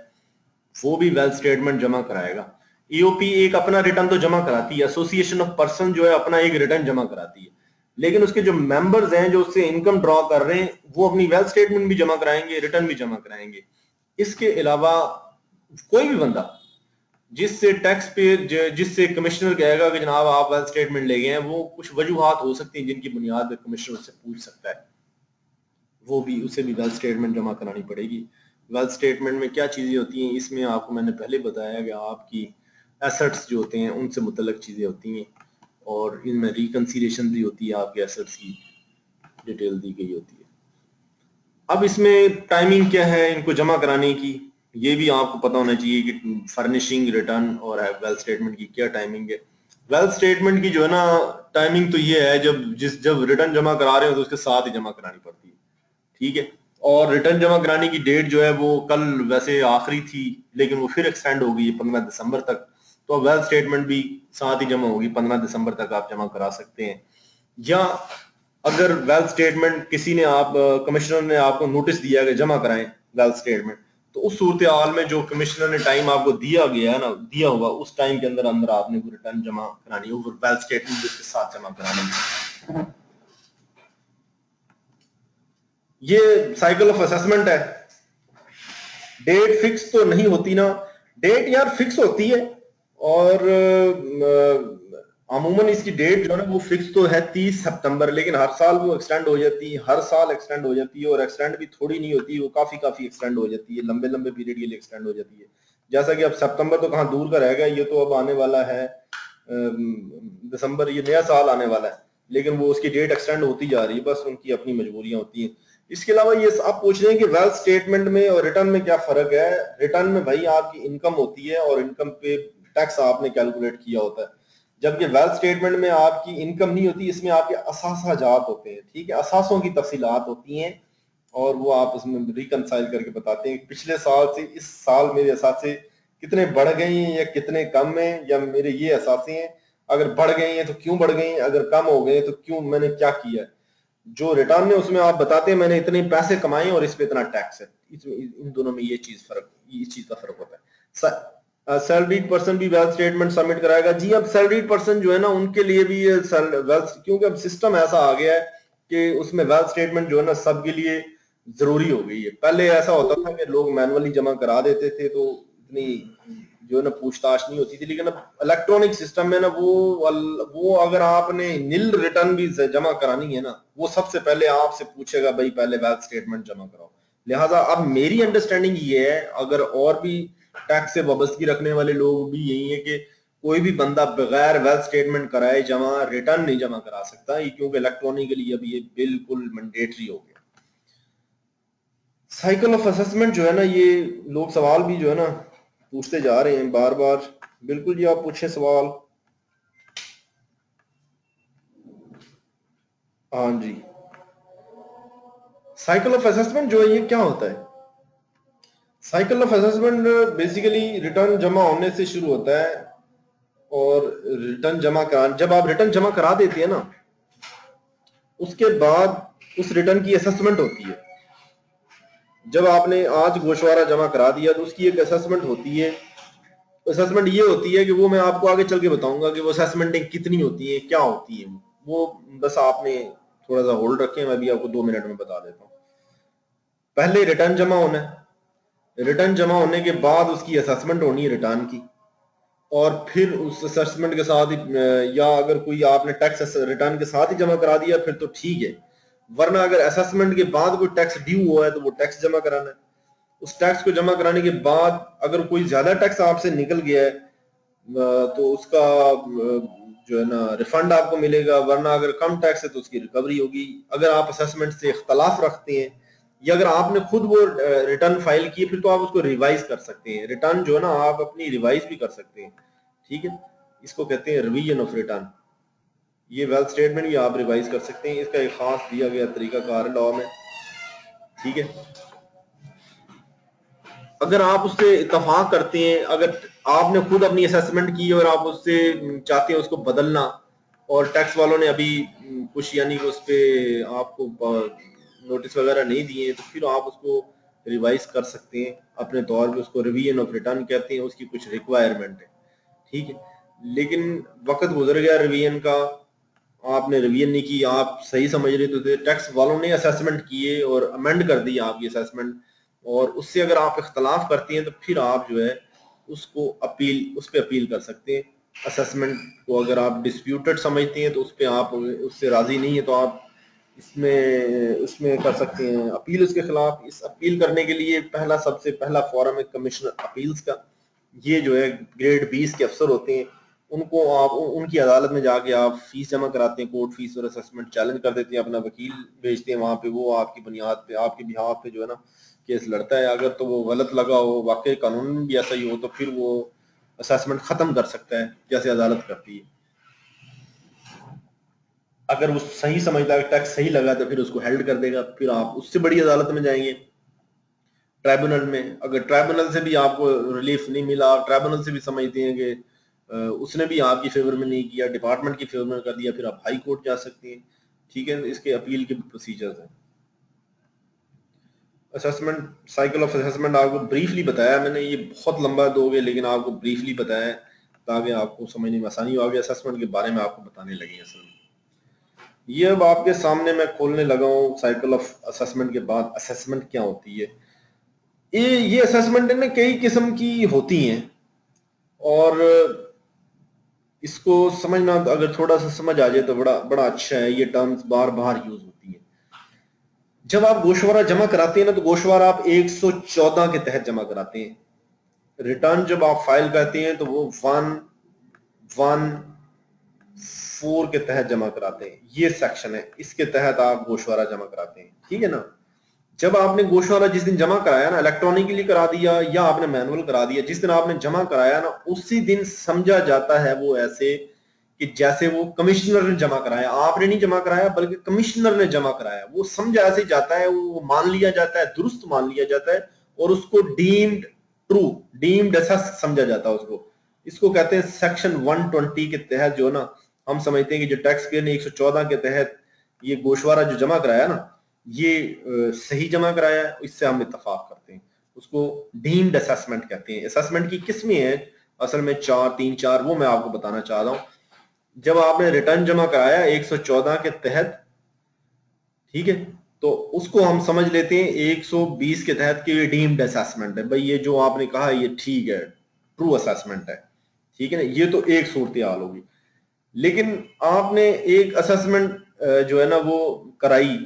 वो भी वेल्थ स्टेटमेंट जमा कराएगा। ईओपी एक अपना रिटर्न तो जमा कराती है, एसोसिएशन ऑफ पर्सन जो है अपना एक रिटर्न जमा कराती है, लेकिन उसके जो मेंबर्स हैं जो उससे इनकम ड्रॉ कर रहे हैं, वो अपनी वेल्थ स्टेटमेंट भी जमा कराएंगे, रिटर्न भी जमा कराएंगे। इसके अलावा कोई भी बंदा जिससे टैक्स पे, जिससे कमिश्नर कहेगा कि जनाब आप वेल्थ स्टेटमेंट ले गए हैं, वो कुछ वजूहात हो सकती हैं जिनकी बुनियाद पर कमिश्नर उससे पूछ सकता है, वो भी, उसे भी वेल्थ स्टेटमेंट जमा करानी पड़ेगी। वेल्थ स्टेटमेंट में क्या चीजें होती हैं, इसमें आपको मैंने पहले बताया कि आपकी एसेट्स जो होते हैं उनसे मुतल्लक चीजें होती हैं, और इनमें रिकंसिलिएशन भी होती है, आपके एसेट्स की डिटेल दी गई होती है। अब इसमें टाइमिंग क्या है इनको जमा कराने की, ये भी आपको पता होना चाहिए कि फर्निशिंग रिटर्न और वेल्थ स्टेटमेंट की क्या टाइमिंग है। वेल्थ स्टेटमेंट की जो है ना टाइमिंग तो ये है, जब रिटर्न जमा करा रहे हो तो उसके साथ ही जमा करानी पड़ती है, ठीक है। और रिटर्न जमा कराने की डेट जो है वो कल वैसे आखिरी थी, लेकिन वो फिर एक्सटेंड हो गई है 15 दिसंबर तक। तो अब वेल्थ स्टेटमेंट भी साथ ही जमा होगी, 15 दिसंबर तक आप जमा करा सकते हैं। या अगर वेल्थ स्टेटमेंट किसी ने, आप कमिश्नर ने आपको नोटिस दिया कि जमा कराएं वेल्थ स्टेटमेंट, तो उस सूरत हाल में जो कमिश्नर ने टाइम आपको दिया गया है ना, दिया हुआ, उस टाइम के अंदर अंदर आपने वो रिटर्न जमा करानी है, वो वेल्थ स्टेटमेंट उसके साथ जमा करानी है। ये साइकिल ऑफ असेसमेंट है। डेट फिक्स तो नहीं होती ना, डेट यार फिक्स होती है, और अमूमन इसकी डेट जो है ना वो फिक्स तो है 30 सितंबर, लेकिन हर साल वो एक्सटेंड हो जाती है, हर साल एक्सटेंड हो जाती है, और एक्सटेंड भी थोड़ी नहीं होती, वो काफी एक्सटेंड हो जाती है, लंबे लंबे पीरियड के लिए एक्सटेंड हो जाती है। जैसा कि अब सितंबर तो कहाँ दूर का रह गया, ये तो अब आने वाला है दिसंबर, ये नया साल आने वाला है, लेकिन वो उसकी डेट एक्सटेंड होती जा रही है, बस उनकी अपनी मजबूरियां होती हैं। इसके अलावा ये आप पूछ रहे हैं कि वेल्थ स्टेटमेंट में और रिटर्न में क्या फर्क है। रिटर्न में भाई आपकी इनकम होती है और इनकम पे टैक्स आपने कैलकुलेट किया होता है, जबकि वेल्थ स्टेटमेंट में आपकी इनकम नहीं होती, इसमें आपके असासाजात होते हैं, ठीक है, असासों की तफसीलात होती हैं, और वो आप उसमें रिकनसाइल करके बताते हैं पिछले साल से इस साल मेरे असासे कितने बढ़ गए हैं या कितने कम हैं, या मेरे ये असासे हैं, अगर बढ़ गए हैं तो क्यों बढ़ गए हैं, अगर कम हो गए तो क्यों, मैंने क्या किया है। जो रिटर्न में उसमें आप बताते हैं मैंने इतने पैसे कमाए और इस पे इतना टैक्स है, इन दोनों में ये चीज फर्क, इस चीज का फर्क होता है। सैलरीड पर्सन भी वेल्थ स्टेटमेंट सबमिट कराएगा जी। अब सैलरीड पर्सन जो है ना उनके लिए भी वेल्थ, क्योंकि अब सिस्टम ऐसा आ गया है कि उसमें वेल्थ स्टेटमेंट जो है ना सबके लिए जरूरी हो गई है। पहले ऐसा होता था कि लोग मैनुअली जमा करा देते थे तो इतनी जो है ना पूछताछ नहीं होती थी, लेकिन अब इलेक्ट्रॉनिक सिस्टम में ना वो अगर आपने नील रिटर्न भी जमा करानी है ना, वो सबसे पहले आपसे पूछेगा भाई पहले वेल्थ स्टेटमेंट जमा कराओ। लिहाजा अब मेरी अंडरस्टैंडिंग ये है, अगर और भी टैक्स से वाबस्तगी रखने वाले लोग भी यही है कि कोई भी बंदा बगैर वेल्थ स्टेटमेंट कराए जमा रिटर्न नहीं जमा करा सकता, ये क्योंकि इलेक्ट्रॉनिकली अब ये बिल्कुल मैंडेटरी हो गया। साइकिल ऑफ असेसमेंट जो है ना, ये लोग सवाल भी जो है ना पूछते जा रहे हैं बार बार। बिल्कुल जी, आप पूछे सवाल। हाँ जी, साइकिल ऑफ असेसमेंट जो है ये क्या होता है। Cycle of assessment basically return जमा होने से शुरू होता है, और रिटर्न जमा करा, जब आप रिटर्न जमा करा देते हैं ना, उसके बाद उस रिटर्न की असेसमेंट होती है। जब आपने आज गोशवारा जमा करा दिया तो उसकी एक असेसमेंट होती है। असेसमेंट ये होती है कि वो मैं आपको आगे चल के बताऊंगा कि वो असेसमेंटें कितनी होती है, क्या होती है वो, बस आपने थोड़ा सा होल्ड रखें, मैं भी आपको 2 मिनट में बता देता हूँ। पहले रिटर्न जमा होना है, रिटर्न जमा होने के बाद उसकी असेसमेंट होनी है रिटर्न की, और फिर उस असेसमेंट के साथ ही, या अगर कोई आपने टैक्स रिटर्न के साथ ही जमा करा दिया फिर तो ठीक है, वरना अगर असेसमेंट के बाद कोई टैक्स ड्यू हुआ है तो वो टैक्स जमा कराना है। उस टैक्स को जमा कराने के बाद अगर कोई ज्यादा टैक्स आपसे निकल गया है तो उसका जो है ना रिफंड आपको मिलेगा, वरना अगर कम टैक्स है तो उसकी रिकवरी होगी। अगर आप असेसमेंट से इख्तलाफ रखते हैं या अगर आपने खुद वो रिटर्न फाइल की फिर तो आप उसको रिवाइज कर सकते हैं। रिटर्न जो है ना आप अपनी रिवाइज भी कर सकते हैं, ठीक है, इसको कहते हैं रिवीजन ऑफ रिटर्न। ये वेल्थ स्टेटमेंट भी आप रिवाइज कर सकते हैं, इसका एक खास दिया गया तरीकाकार है लॉ में, ठीक है। अगर आप उससे इत्तफाक करते हैं, अगर आपने खुद अपनी असेसमेंट की और आप उससे चाहते हैं उसको बदलना, और टैक्स वालों ने अभी कुछ यानी उस पर आपको नोटिस वगैरह नहीं दिए, तो फिर आप उसको रिवाइज कर सकते हैं अपने तौर पे, उसको रिवीजन ऑफ रिटर्न कहते हैं, उसकी कुछ रिक्वायरमेंट है, ठीक है। लेकिन वक्त गुजर गया रिवीजन का, आपने रिवीजन नहीं की, आप सही समझ रहे थे, टैक्स वालों ने असेसमेंट किए और अमेंड कर दी आपकी असेसमेंट, और उससे अगर आप इख्तलाफ करती हैं तो फिर आप जो है उसको अपील, उस पर अपील कर सकते हैं। असेसमेंट को अगर आप डिस्प्यूटेड समझते हैं तो उस पर आप उससे राजी नहीं है तो आप इसमें उसमें कर सकते हैं अपील उसके खिलाफ। इस अपील करने के लिए सबसे पहला फॉरम है कमिश्नर अपील्स का। ये जो है ग्रेड 20 के अफसर होते हैं, उनको आप उनकी अदालत में जाके आप फीस जमा कराते हैं, कोर्ट फीस और असेसमेंट चैलेंज कर देते हैं, अपना वकील भेजते हैं वहां पे, वो आपकी बुनियाद पे आपके बिहाफ पे जो है ना केस लड़ता है। अगर तो वो गलत लगा हो, वाकई कानून भी ऐसा ही हो, तो फिर वो असेसमेंट खत्म कर सकता है जैसे अदालत करती है। अगर वो सही समझता है टैक्स सही लगा तो फिर उसको हेल्ड कर देगा, फिर आप उससे बड़ी अदालत में जाएंगे ट्राइब्यूनल में। अगर ट्राइब्यूनल से भी आपको रिलीफ नहीं मिला, आप ट्राइब्यूनल से भी समझते हैं कि उसने भी आपकी फेवर में नहीं किया, डिपार्टमेंट की फेवर में कर दिया, फिर आप हाई कोर्ट जा सकते हैं, ठीक है। इसके अपील के प्रोसीजर्स हैं। असेसमेंट, साइकिल ऑफ असेसमेंट आपको ब्रीफली बताया मैंने, ये बहुत लंबा दोगे लेकिन आपको ब्रीफली बताया ताकि आपको समझने में आसानी हो। आगे असेसमेंट के बारे में आपको बताने लगे असल में। ये अब आपके सामने मैं खोलने लगा हूँ साइकिल ऑफ असेसमेंट के बाद असेसमेंट क्या होती है। ये असेसमेंट है ना कई किस्म की होती हैं, और इसको समझना अगर थोड़ा सा समझ आ जाए तो बड़ा बड़ा अच्छा है। ये टर्म्स बार बार यूज होती है। जब आप गोशवारा जमा कराते हैं ना, तो गोशवारा आप 114 के तहत जमा कराते हैं। रिटर्न जब आप फाइल करते हैं तो वो 114 के तहत जमा कराते हैं। ये सेक्शन है, इसके तहत आप गोशवारा जमा कराते हैं, ठीक है ना। जब आपने गोशवारा जिस दिन जमा कराया ना, इलेक्ट्रॉनिकली करा दिया या आपने मैनुअल करा दिया, जिस दिन आपने जमा कराया ना उसी दिन समझा जाता है वो ऐसे कि जैसे वो कमिश्नर ने जमा कराया। आपने नहीं जमा कराया बल्कि कमिश्नर ने जमा कराया। वो समझा ऐसे जाता है, वो मान लिया जाता है, दुरुस्त मान लिया जाता है, और उसको डीम्ड ट्रू, डीम्ड ऐसा समझा जाता है उसको। इसको कहते हैं सेक्शन 120 के तहत जो ना, हम समझते हैं कि जो टैक्स पेयर ने 114 के तहत ये गोशवारा जो जमा कराया ना, ये सही जमा कराया है, इससे हम इत्तफाक करते हैं। उसको डीम्ड असेसमेंट कहते हैं। असेसमेंट की किस्में हैं असल में 4 वो मैं आपको बताना चाह रहा हूं। जब आपने रिटर्न जमा कराया 114 के तहत, ठीक है, तो उसको हम समझ लेते हैं 120 के तहत कि ये डीम्ड असेसमेंट है। भाई ये जो आपने कहा ये ठीक है, ट्रू असेसमेंट है, ठीक है ना। ये तो एक सूरत हाल होगी। लेकिन आपने एक असेसमेंट जो है ना वो कराई,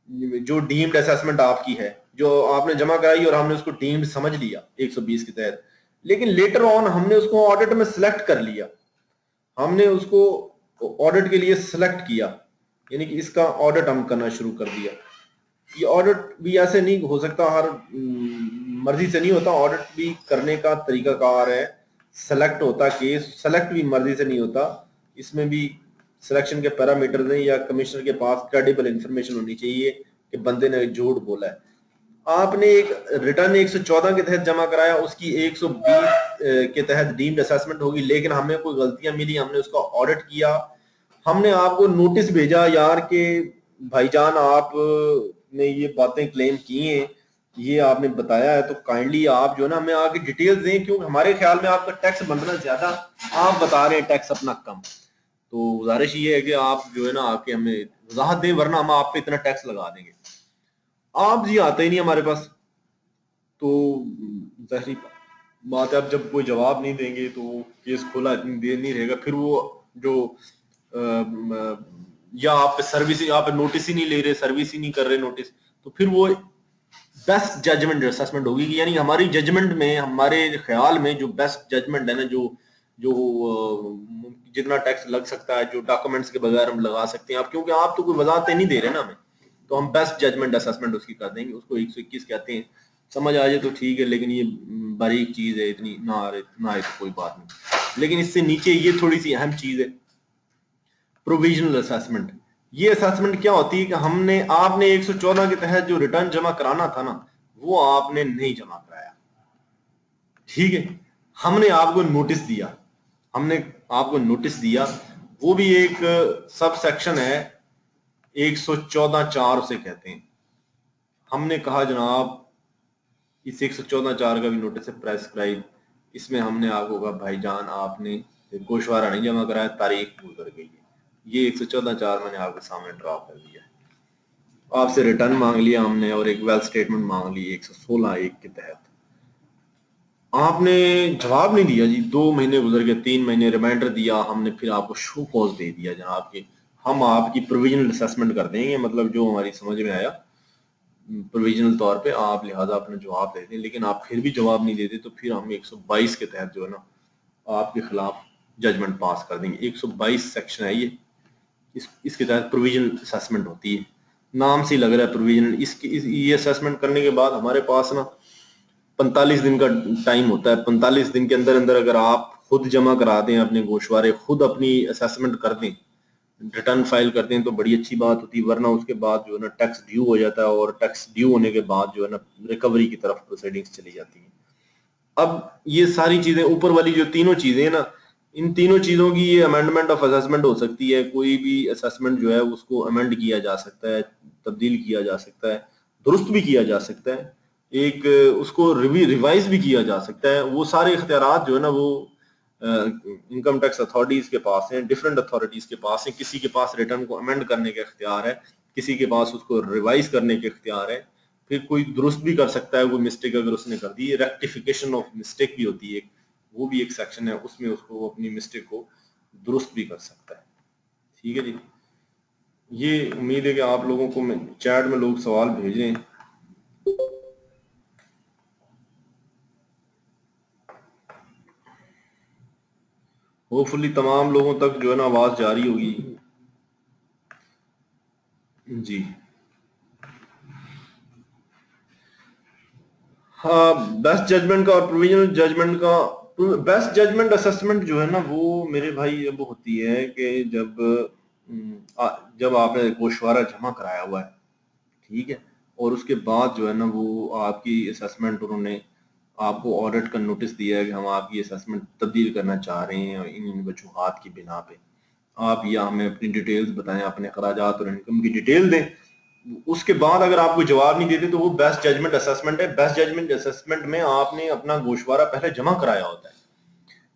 जो डीम्ड असेसमेंट आपकी है, जो आपने जमा कराई और हमने उसको डीम्ड समझ लिया 120 के तहत, लेकिन लेटर ऑन हमने उसको ऑडिट में सिलेक्ट कर लिया, हमने उसको ऑडिट के लिए सिलेक्ट किया, यानी कि इसका ऑडिट हम करना शुरू कर दिया। ये ऑडिट भी ऐसे नहीं हो सकता, हर मर्जी से नहीं होता। ऑडिट भी करने का तरीकाकार है, सेलेक्ट होता केस, सेलेक्ट भी मर्जी से नहीं होता। इसमें भी सिलेक्शन के पैरामीटर हैं, या कमिश्नर के पास क्रेडिबल इंफॉर्मेशन होनी चाहिए कि बंदे ने झूठ बोला है। आपने एक रिटर्न 114 के तहत जमा कराया, उसकी 120 के तहत डीम्ड असेसमेंट होगी, लेकिन हमें कोई गलतियां मिली, हमने उसका ऑडिट किया, हमने आपको नोटिस भेजा यार कि भाईजान आप ने ये बातें क्लेम की हैं, ये आपने बताया है, तो काइंडली आप जो है ना हमें आगे डिटेल्स दें, क्योंकि हमारे ख्याल में आपका टैक्स बनना ज्यादा, आप बता रहे हैं टैक्स अपना कम। तो गुजारिश ये है कि आप जो है ना आके हमें वजाहत दें, वरना हम आप पे इतना टैक्स लगा देंगे। आप जी आते ही नहीं हमारे पास, तो जाहिर बात है, अब जब कोई जवाब नहीं देंगे तो केस खोला इतनी देर नहीं रहेगा। फिर वो जो या आप सर्विस, आप नोटिस ही नहीं ले रहे, सर्विस ही नहीं कर रहे नोटिस, तो फिर वो बेस्ट जजमेंट असेसमेंट होगी। यानी हमारी जजमेंट में, हमारे ख्याल में जो बेस्ट जजमेंट है ना, जो जो जितना टैक्स लग सकता है, जो डॉक्यूमेंट्स के बगैर हम लगा सकते हैं, आप क्योंकि आप तो कोई वजाहतें नहीं दे रहे ना हमें, तो हम बेस्ट जजमेंट असेसमेंट उसकी कर देंगे। उसको 121 कहते हैं। समझ आ जाए तो ठीक है, लेकिन ये बारीक चीज है, इतनी ना आए तो कोई बात नहीं। लेकिन इससे नीचे ये थोड़ी सी अहम चीज है, प्रोविजनल असेसमेंट। ये असेसमेंट क्या होती है कि आपने 114 के तहत जो रिटर्न जमा कराना था ना, वो आपने नहीं जमा कराया, ठीक है। हमने आपको नोटिस दिया, हमने आपको नोटिस दिया, वो भी एक सब सेक्शन है 114(4) उसे कहते हैं। हमने कहा जनाब इस 114(4) का भी नोटिस है प्रेस्क्राइब, इसमें हमने आपको कहा भाईजान आपने गोशवारा नहीं जमा कराया, तारीख गुजर गई है। ये 114(4) मैंने आपके सामने ड्रा कर दिया। आपसे रिटर्न मांग लिया हमने, और एक वेल्थ स्टेटमेंट मांग ली 116(1) के तहत। आपने जवाब नहीं दिया जी, 2 महीने गुजर गए, 3 महीने रिमाइंडर दिया हमने, फिर आपको शो कॉज दे दिया जनाब के हम आपकी प्रोविजनल असेसमेंट कर देंगे, मतलब जो हमारी समझ में आया प्रोविजनल तौर पे, आप लिहाजा अपना जवाब दे दें। लेकिन आप फिर भी जवाब नहीं देते, तो फिर हम 122 के तहत जो है ना आपके खिलाफ जजमेंट पास कर देंगे। 122 सेक्शन है ये, इसके तहत प्रोविजनल असेसमेंट होती है। नाम से ही लग रहा है प्रोविजनल। ये असेसमेंट करने के बाद हमारे पास ना 45 दिन का टाइम होता है। 45 दिन के अंदर अंदर अगर आप खुद जमा करा दें अपने गोशवारे, खुद अपनी असेसमेंट कर दें, रिटर्न फाइल करते हैं, तो बड़ी अच्छी बात होती है। वरना उसके बाद जो है ना टैक्स ड्यू हो जाता है, और टैक्स ड्यू होने के बाद जो है ना रिकवरी की तरफ प्रोसीडिंग्स चली जाती है। अब ये सारी चीजें, ऊपर वाली जो तीनों चीजें हैं ना, इन तीनों चीजों की ये अमेंडमेंट ऑफ असेसमेंट हो सकती है। कोई भी असेसमेंट जो है उसको अमेंड किया जा सकता है, तब्दील किया जा सकता है, दुरुस्त भी किया जा सकता है, एक उसको रिवाइज भी किया जा सकता है। वो सारे इख्तियारात जो है ना वो इनकम टैक्स अथॉरिटीज के पास है, डिफरेंट अथॉरिटीज के पास है। किसी के पास रिटर्न को अमेंड करने का इख्तियार है, किसी के पास उसको रिवाइज करने के इख्तियार है, फिर कोई दुरुस्त भी कर सकता है कोई मिस्टेक अगर उसने कर दी। रेक्टिफिकेशन ऑफ मिस्टेक भी होती है, वो भी एक सेक्शन है, उसमें उसको अपनी मिस्टेक को दुरुस्त भी कर सकता है। ठीक है जी, ये उम्मीद है कि आप लोगों को चैट में लोग सवाल भेज रहे हैं। होपफुली तमाम लोगों तक जो है ना आवाज जारी होगी जी। हाँ, बेस्ट जजमेंट का और प्रोविजनल जजमेंट का, बेस्ट जजमेंट असेसमेंट जो है ना वो मेरे भाई अब होती है कि जब आपने गोशवारा जमा कराया हुआ है, ठीक है, और उसके बाद जो है ना वो आपकी असेसमेंट उन्होंने आपको ऑडिट का नोटिस दिया है कि हम आपकी असेसमेंट तब्दील करना चाह रहे हैं इन वजूहात की बिना पे, आप या हमें अपनी डिटेल्स बताएं, अपने अखराजात और इनकम की डिटेल दें। उसके बाद अगर आप कोई जवाब नहीं देते तो वो बेस्ट जजमेंट असेसमेंट है। बेस्ट जजमेंट असेसमेंट में आपने अपना गोशवारा पहले जमा कराया होता है,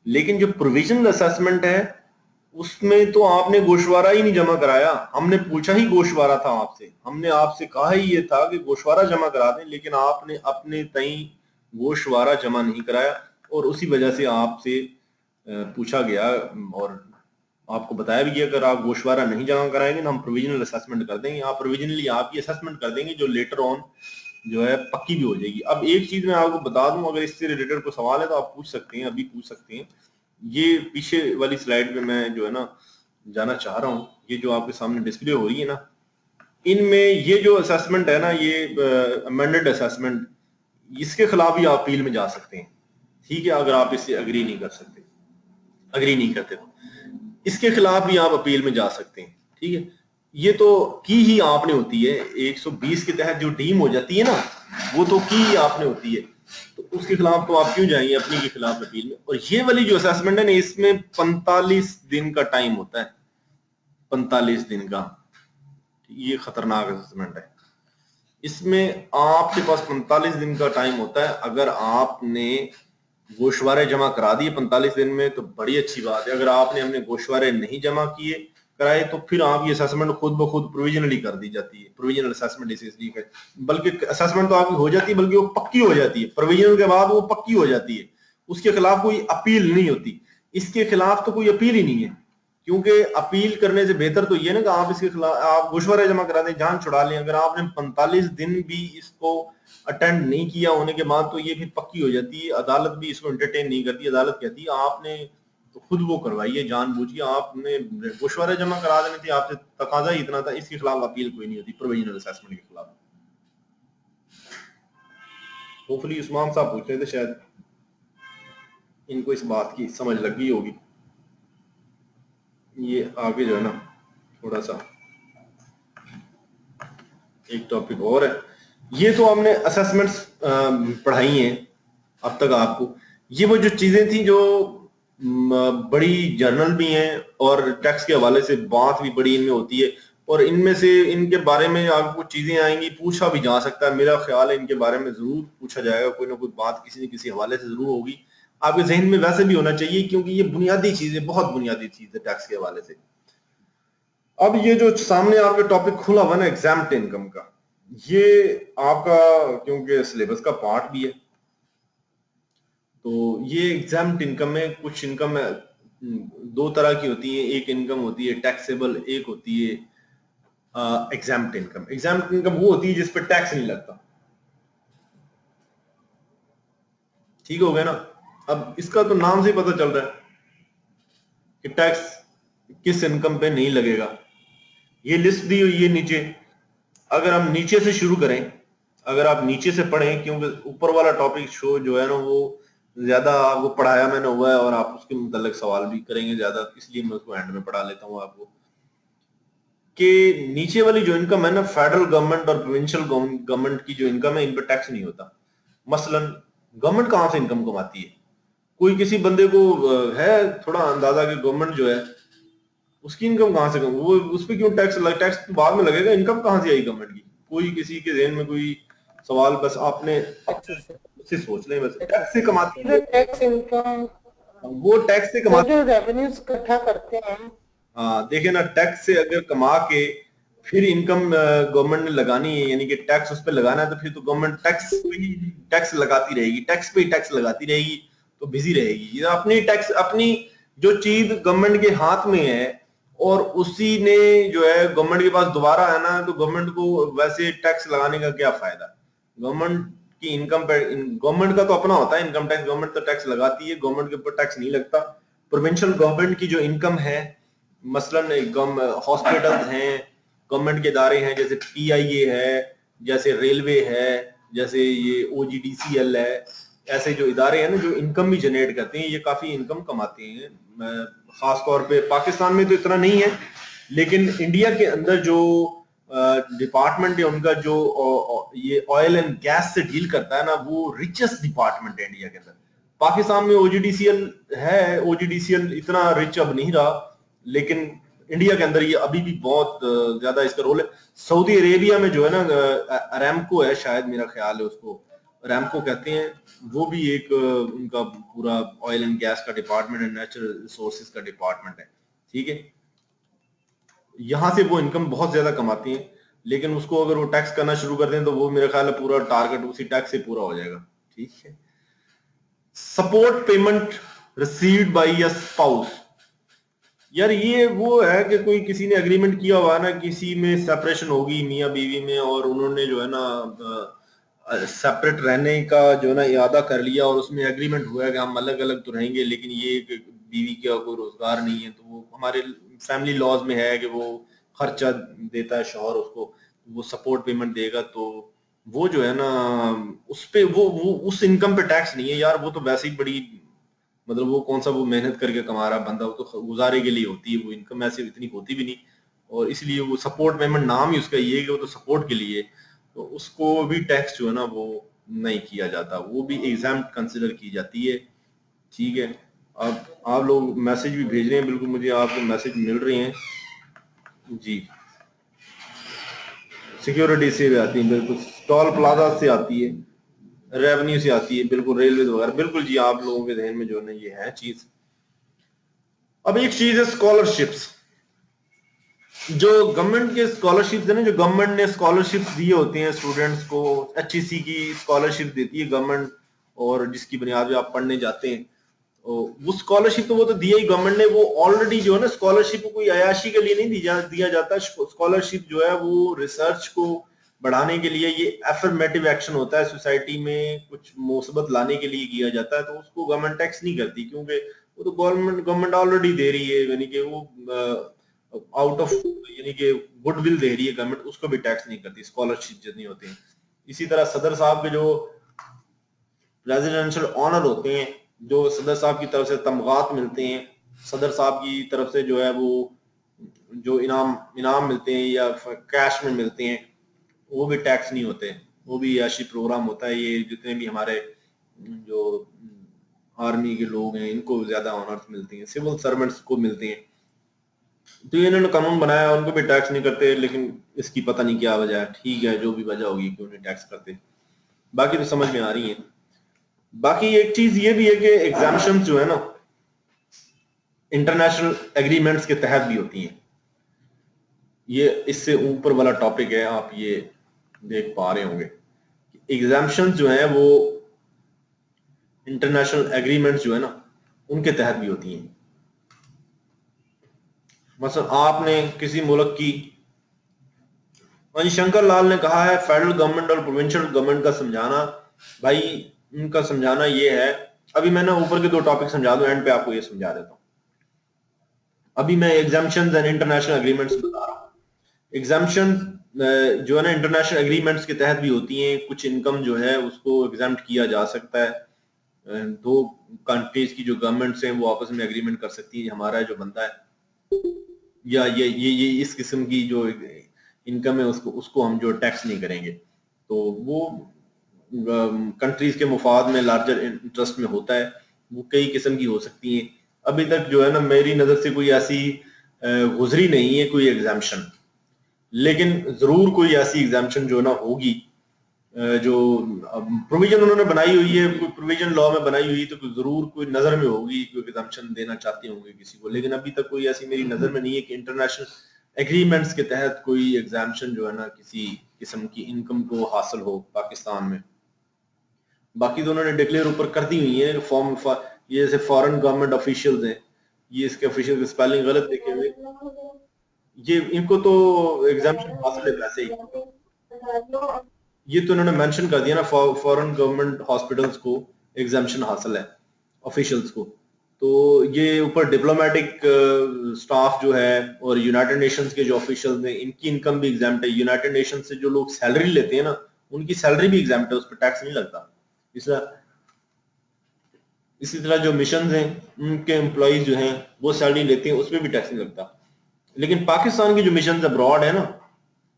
लेकिन जो प्रोविजनल असेसमेंट है उसमें तो आपने गोशवारा ही नहीं जमा कराया। हमने पूछा ही गोशवारा था आपसे, हमने आपसे कहा ही ये था कि गोशवारा जमा करा दें, लेकिन आपने अपने तई गोशवारा जमा नहीं कराया और उसी वजह से आपसे पूछा गया और आपको बताया भी गया अगर आप गोशवारा नहीं जमा कराएंगे तो हम प्रोविजनल असेसमेंट कर देंगे। आप प्रोविजनली आपकी असेसमेंट कर देंगे जो लेटर ऑन जो है पक्की भी हो जाएगी। अब एक चीज मैं आपको बता दूं, अगर इससे रिलेटेड कोई सवाल है तो आप पूछ सकते हैं, अभी पूछ सकते हैं। ये पीछे वाली स्लाइड में मैं जो है ना जाना चाह रहा हूँ, ये जो आपके सामने डिस्प्ले हो रही है ना, इनमें ये जो असेसमेंट है ना, ये अमेंडेड असेसमेंट, इसके खिलाफ भी आप अपील में जा सकते हैं। ठीक है, अगर आप इससे अग्री नहीं कर सकते, अग्री नहीं करते तो इसके खिलाफ भी आप अपील में जा सकते हैं। ठीक है, ये तो की ही आपने होती है, 120 के तहत जो डीम हो जाती है ना वो तो की ही आपने होती है, तो उसके खिलाफ तो आप क्यों जाएंगे अपनी के खिलाफ अपील में। और ये वाली जो असेसमेंट है ना, इसमें 45 दिन का टाइम होता है, 45 दिन का। ये खतरनाक असेसमेंट है, इसमें आपके पास 45 दिन का टाइम होता है। अगर आपने गोशवारे जमा करा दिए 45 दिन में तो बड़ी अच्छी बात है, अगर आपने अपने गोशवारे नहीं जमा किए कराए तो फिर आपकी असेसमेंट खुद ब खुद प्रोविजनली कर दी जाती है। प्रोविजनल असेसमेंट इसलिए, बल्कि असेसमेंट तो आपकी हो जाती है, बल्कि वो पक्की हो जाती है, प्रोविजनल के बाद वो पक्की हो जाती है, उसके खिलाफ कोई अपील नहीं होती। इसके खिलाफ तो कोई अपील ही नहीं है, क्योंकि अपील करने से बेहतर तो ये ना कि आप इसके खिलाफ आप गोशवारा जमा करा दें, जान छुड़ा लें। अगर आपने 45 दिन भी इसको अटेंड नहीं किया होने के बाद तो ये फिर पक्की हो जाती है, अदालत भी इसको एंटरटेन नहीं करती। अदालत कहती है आपने तो खुद वो करवाई है जानबूझ के, आपने गोशवारा जमा करा देने थे, आपसे तकाजा ही इतना था, इसके खिलाफ अपील कोई नहीं होती प्रोविजनल असेसमेंट के खिलाफ। होपफुली उस्मान साहब पूछ रहे थे, शायद इनको इस बात की समझ लग गई होगी। ये आगे जो है ना थोड़ा सा एक टॉपिक और है, ये तो हमने असेसमेंट्स पढ़ाई हैं अब तक आपको। ये वो जो चीजें थी जो बड़ी जर्नल भी हैं और टैक्स के हवाले से बात भी बड़ी इनमें होती है, और इनमें से इनके बारे में आपको चीजें आएंगी, पूछा भी जा सकता है। मेरा ख्याल है इनके बारे में जरूर पूछा जाएगा, कोई ना कोई बात किसी न किसी हवाले से जरूर होगी। आपके जहन में वैसे भी होना चाहिए, क्योंकि ये बुनियादी चीजें, बहुत बुनियादी चीज है टैक्स के हवाले से। अब ये जो सामने आपके टॉपिक खुला हुआ ना एग्जाम्प्ट इनकम का, ये आपका क्योंकि सिलेबस का पार्ट भी है, तो ये एग्जाम्प्ट इनकम में कुछ इनकम दो तरह की होती है। एक इनकम होती है टैक्सेबल, एक होती है एग्जाम्प्ट इनकम। एग्जाम्प्ट इनकम वो होती है जिस पर टैक्स नहीं लगता। ठीक हो गया ना। अब इसका तो नाम से ही पता चल रहा है कि टैक्स किस इनकम पे नहीं लगेगा। ये लिस्ट दी हुई है नीचे, अगर हम नीचे से शुरू करें, अगर आप नीचे से पढ़ें, क्योंकि ऊपर वाला टॉपिक शो जो है ना वो ज्यादा आपको पढ़ाया मैंने हुआ है और आप उसके मुतालिक सवाल भी करेंगे ज्यादा, इसलिए मैं उसको एंड में पढ़ा लेता हूँ आपको। कि नीचे वाली जो इनकम है ना, फेडरल गवर्नमेंट और प्रोविंशियल गवर्नमेंट की जो इनकम है, इन पर टैक्स नहीं होता। मसलन गवर्नमेंट कहां से इनकम कमाती है? कोई किसी बंदे को है थोड़ा अंदाजा कि गवर्नमेंट जो है उसकी इनकम कहां से वो उस पर क्यों टैक्स टैक्स तो बाद में लगेगा, इनकम कहां से आई गवर्नमेंट की? कोई किसी के जहन में कोई सवाल, बस आपने टैक्स से सोच लें, बस टैक्स से कमाती है। टैक्स इनकम वो टैक्स से तो कमाते जो रेवेन्यूज इकट्ठा करते हैं, हाँ देखिए ना, टैक्स से अगर कमा के फिर इनकम गवर्नमेंट ने लगानी है, यानी कि टैक्स उस पर लगाना है, तो फिर तो गवर्नमेंट टैक्स पे ही टैक्स लगाती रहेगी, टैक्स पे ही टैक्स लगाती रहेगी, तो बिजी रहेगी। ये अपनी टैक्स, अपनी जो चीज गवर्नमेंट के हाथ में है और उसी ने जो है गवर्नमेंट के पास दोबारा आना है, तो गवर्नमेंट को वैसे टैक्स लगाने का क्या फायदा। गवर्नमेंट की इनकम पे, गवर्नमेंट का तो अपना होता है इनकम टैक्स, गवर्नमेंट तो टैक्स लगाती है, गवर्नमेंट के ऊपर टैक्स नहीं लगता। प्रोविंशियल गवर्नमेंट की जो इनकम है, मसलन हॉस्पिटल्स हैं, गवर्नमेंट के इदारे हैं, जैसे पीआईए है, जैसे रेलवे है, जैसे ये ओजीडीसीएल है, ऐसे जो इदारे हैं ना जो इनकम भी जनरेट करते हैं, ये काफी इनकम कमाते हैं। खास तौर पे पाकिस्तान में तो इतना नहीं है, लेकिन इंडिया के अंदर जो डिपार्टमेंट है उनका, जो ये ऑयल एंड गैस से डील करता है ना, वो रिचेस्ट डिपार्टमेंट है इंडिया के अंदर। पाकिस्तान में ओजीडीसीएल है, ओजीडीसीएल इतना रिच अब नहीं रहा, लेकिन इंडिया के अंदर ये अभी भी बहुत ज्यादा इसका रोल है। सऊदी अरेबिया में जो है ना, अरामको है शायद, मेरा ख्याल है उसको अरामको कहते हैं, वो भी एक उनका पूरा ऑयल एंड गैस का डिपार्टमेंट है, नेचुरल रिसोर्सेज का डिपार्टमेंट है, ठीक है। यहां से वो इनकम बहुत ज्यादा कमाती हैं, लेकिन उसको अगर वो टैक्स करना शुरू कर दें तो वो मेरा ख्याल है पूरा टारगेट उसी टैक्स से पूरा हो जाएगा, ठीक है। Support payment received by a spouse, यार ये वो है कि कोई किसी ने एग्रीमेंट किया हुआ है ना, किसी में सेपरेशन होगी मियाँ बीवी में, और उन्होंने जो है ना सेपरेट रहने का जो है ना इरादा कर लिया, और उसमें एग्रीमेंट हुआ है कि हम अलग अलग तो रहेंगे, लेकिन ये बीवी का कोई रोजगार नहीं है, तो वो हमारे फैमिली लॉज में है कि वो खर्चा देता है शौहर उसको, वो सपोर्ट पेमेंट देगा, तो वो जो है ना उस पे वो उस इनकम पे टैक्स नहीं है यार। वो तो वैसे ही बड़ी, मतलब वो कौन सा वो मेहनत करके कमा रहा बंदा, वो तो गुजारे के लिए होती है, वो इनकम ऐसे इतनी होती भी नहीं, और इसलिए वो सपोर्ट पेमेंट नाम ही उसका ये है कि वो तो सपोर्ट के लिए, तो उसको भी टैक्स जो है ना वो नहीं किया जाता, वो भी एग्जाम कंसिडर की जाती है, ठीक है। अब आप लोग मैसेज भी भेज रहे हैं, बिल्कुल मुझे आपके मैसेज मिल रहे हैं जी। सिक्योरिटी से भी आती है, बिल्कुल टोल प्लाजा से आती है, रेवेन्यू से आती है, बिल्कुल रेलवे वगैरह, बिल्कुल जी। आप लोगों के ध्यान में जो है ना ये है चीज। अब एक चीज है स्कॉलरशिप्स, जो गवर्नमेंट के स्कॉलरशिप्स है ना, जो गवर्नमेंट ने स्कॉलरशिप्स दिए होते हैं स्टूडेंट्स को, एचईसी की स्कॉलरशिप देती है गवर्नमेंट, और जिसकी बुनियाद पे आप पढ़ने जाते हैं, वो स्कॉलरशिप तो वो तो दिया ही गवर्नमेंट ने, वो ऑलरेडी जो है ना स्कॉलरशिप को कोई अयाशी के लिए नहीं दिया जाता। स्कॉलरशिप जो है वो रिसर्च को बढ़ाने के लिए, ये एफर्मेटिव एक्शन होता है, सोसाइटी में कुछ मुसीबत लाने के लिए किया जाता है, तो उसको गवर्नमेंट टैक्स नहीं करती, क्योंकि वो तो गवर्नमेंट ऑलरेडी दे रही है, यानी कि वो आउट ऑफ, यानी कि गुडविल दे रही है गवर्नमेंट, उसको भी टैक्स नहीं करती स्कॉलरशिप जितनी होती है। इसी तरह सदर साहब के जो रेजिडेंशियल ऑनर होते हैं, जो सदर साहब की तरफ से तमगात मिलते हैं, सदर साहब की तरफ से जो है वो जो इनाम इनाम मिलते हैं या कैश में मिलते हैं, वो भी टैक्स नहीं होते, वो भी याशी प्रोग्राम होता है। ये जितने भी हमारे जो आर्मी के लोग हैं इनको ज्यादा ऑनर्स मिलती हैं, सिविल सर्वेंट्स को मिलती हैं, तो ये इन्होंने कानून बनाया, उनको भी टैक्स नहीं करते, लेकिन इसकी पता नहीं क्या वजह है, ठीक है जो भी वजह होगी क्यों नहीं टैक्स करते, बाकी तो समझ में आ रही है। बाकी एक चीज ये भी है कि एग्जाम्पशन जो है ना इंटरनेशनल एग्रीमेंट्स के तहत भी होती हैं, ये इससे ऊपर वाला टॉपिक है, आप ये देख पा रहे होंगे। एग्जाम्पशन जो है वो इंटरनेशनल एग्रीमेंट्स जो है ना उनके तहत भी होती हैं। मतलब आपने किसी मुल्क की, शंकर लाल ने कहा है फेडरल गवर्नमेंट और प्रोविंशियल गवर्नमेंट का समझाना, भाई उनका समझाना ये है, अभी मैंने ऊपर के दो टॉपिक समझा दो, एंड पे आपको ये समझा देता हूँ। अभी मैं एग्जाम्पशंस एंड इंटरनेशनल एग्रीमेंट्स बता रहा हूँ। एग्जाम्पशन जो है ना इंटरनेशनल एग्रीमेंट्स के तहत भी होती हैं, कुछ इनकम जो है उसको एग्जाम्प्ट किया जा सकता है। दो कंट्रीज की जो गवर्नमेंट्स हैं वो आपस में एग्रीमेंट कर सकती है, हमारा जो बंदा है या ये इस किस्म की जो इनकम है उसको हम जो टैक्स नहीं करेंगे, तो वो कंट्रीज के मुफाद में लार्जर इंटरेस्ट में होता है, वो कई किस्म की हो सकती हैं। अभी तक जो है ना मेरी नजर से कोई ऐसी गुजरी नहीं है कोई एग्जाम्पशन, लेकिन जरूर कोई ऐसी एग्जाम्पशन जो ना होगी जो प्रोविजन उन्होंने बनाई हुई है, कोई प्रोविजन लॉ में बनाई हुई तो जरूर कोई नजर में होगी, कोई एग्जम्पशन देना चाहते होंगे किसी को, लेकिन अभी तक कोई ऐसी मेरी नजर में नहीं है कि इंटरनेशनल एग्रीमेंट्स के तहत कोई एग्जाम्पशन जो है ना किसी किस्म की इनकम को हासिल हो पाकिस्तान में। बाकी तो उन्होंने डिक्लेयर ऊपर कर दी हुई है फॉर्म, ये जैसे फॉरेन गवर्नमेंट ऑफिशियल्स हैं, ये इसके ऑफिशियल की स्पेलिंग गलत देखे हुए, ये इनको तो एग्जाम्पशन हासिल है वैसे ही, ये तो उन्होंने मेंशन कर दिया ना, फॉरेन गवर्नमेंट हॉस्पिटल्स को एग्जाम्पशन हासिल है ऑफिशियल्स को, तो ये ऊपर डिप्लोमेटिक स्टाफ जो है और यूनाइटेड नेशंस के जो ऑफिशियल्स हैं इनकी इनकम भी एग्जाम्प्ट है। यूनाइटेड नेशन से जो लोग सैलरी लेते हैं ना उनकी सैलरी भी एग्जाम्प्ट है, उस पर टैक्स नहीं लगता। इसी तरह जो मिशन हैं उनके एम्प्लॉइज जो हैं वो सैलरी लेते हैं, उस पर भी टैक्स नहीं लगता। लेकिन पाकिस्तान की जो मिशन अब्रॉड है ना,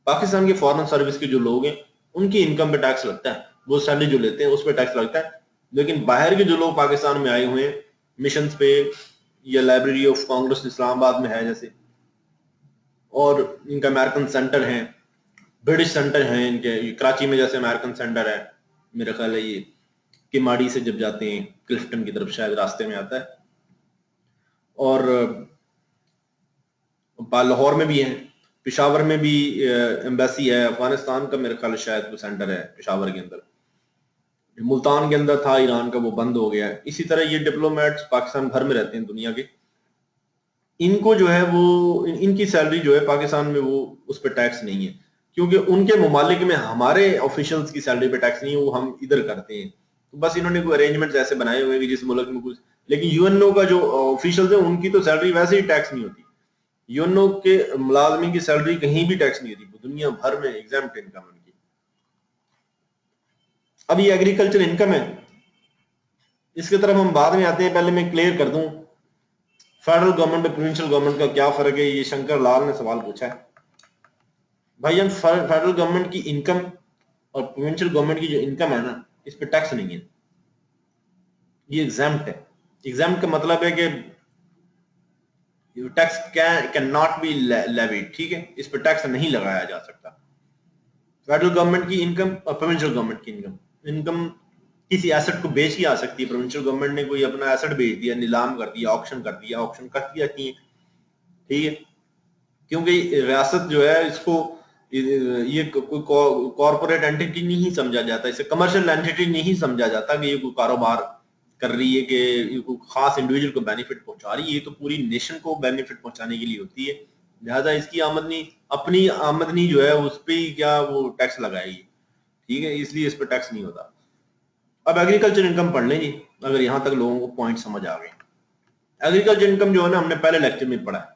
पाकिस्तान के फॉरेन सर्विस के जो लोग हैं उनकी इनकम पे टैक्स लगता है, वो सैलरी जो लेते हैं उस पर टैक्स लगता है। लेकिन बाहर के जो लोग पाकिस्तान में आए हुए हैं मिशन पे, या लाइब्रेरी ऑफ कांग्रेस इस्लामाबाद में है जैसे, और इनका अमेरिकन सेंटर है, ब्रिटिश सेंटर है इनके, कराची में जैसे अमेरिकन सेंटर है, मेरा ख्याल है ये किमाड़ी से जब जाते हैं क्लिफ्टन की तरफ शायद रास्ते में आता है, और लाहौर में भी है, पेशावर में भी एम्बेसी है, अफगानिस्तान का मेरे ख्याल शायद वो सेंटर है पेशावर के अंदर, मुल्तान के अंदर था ईरान का, वो बंद हो गया है। इसी तरह ये डिप्लोमेट्स पाकिस्तान भर में रहते हैं दुनिया के, इनको जो है वो इनकी सैलरी जो है पाकिस्तान में वो उस पर टैक्स नहीं है, क्योंकि उनके ममालिक में हमारे ऑफिशियल्स की सैलरी पे टैक्स नहीं है, वो हम इधर करते हैं। तो बस इन्होंने कोई अरेंजमेंट ऐसे बनाए हुए हैं कि जिस मुल्क में कुछ, लेकिन यूएनओ का जो ऑफिशियल्स है उनकी तो सैलरी वैसे ही टैक्स नहीं होती, यूएनओ के मुलाजमी की सैलरी कहीं भी टैक्स नहीं होती, दुनिया भर में एग्जाम्प्ट इनकम उनकी। अब ये एग्रीकल्चर इनकम है, इसकी तरफ हम बाद में आते हैं, पहले मैं क्लियर कर दूं फेडरल गवर्नमेंट और प्रोविंशियल गवर्नमेंट का क्या फर्क है, ये शंकर लाल ने सवाल पूछा है। भाईजान फेडरल गवर्नमेंट की इनकम और प्रोविंशियल गवर्नमेंट की जो इनकम है ना इस पे टैक्स नहीं है, ये एग्जाम्प्ट है। एग्जाम्प्ट का मतलब है कि tax can not be levied, ठीक है, इस पे टैक्स नहीं लगाया जा सकता। फेडरल गवर्नमेंट की इनकम और प्रोविंशियल गवर्नमेंट की इनकम किसी एसेट को बेच ही आ सकती है। प्रोविंशियल गवर्नमेंट ने कोई अपना एसेट बेच दिया, नीलाम कर दिया, ऑक्शन कर दिया, ऑक्शन करती रहती है, ठीक है, क्योंकि रियासत जो है इसको ये कोई कॉर्पोरेट एंटिटी नहीं समझा जाता, इसे कमर्शियल एंटिटी नहीं समझा जाता कि ये कोई कारोबार कर रही है, कि ये कोई खास इंडिविजुअल को बेनिफिट पहुंचा रही है, ये तो पूरी नेशन को बेनिफिट पहुंचाने के लिए होती है। लिहाजा इसकी आमदनी, अपनी आमदनी जो है उस पर ही क्या वो टैक्स लगाएगी, ठीक है, इसलिए इस पर टैक्स नहीं होता। अब एग्रीकल्चर इनकम पढ़ लें जी, अगर यहां तक लोगों को पॉइंट समझ आ गए। एग्रीकल्चर इनकम जो है ना हमने पहले लेक्चर में पढ़ा है,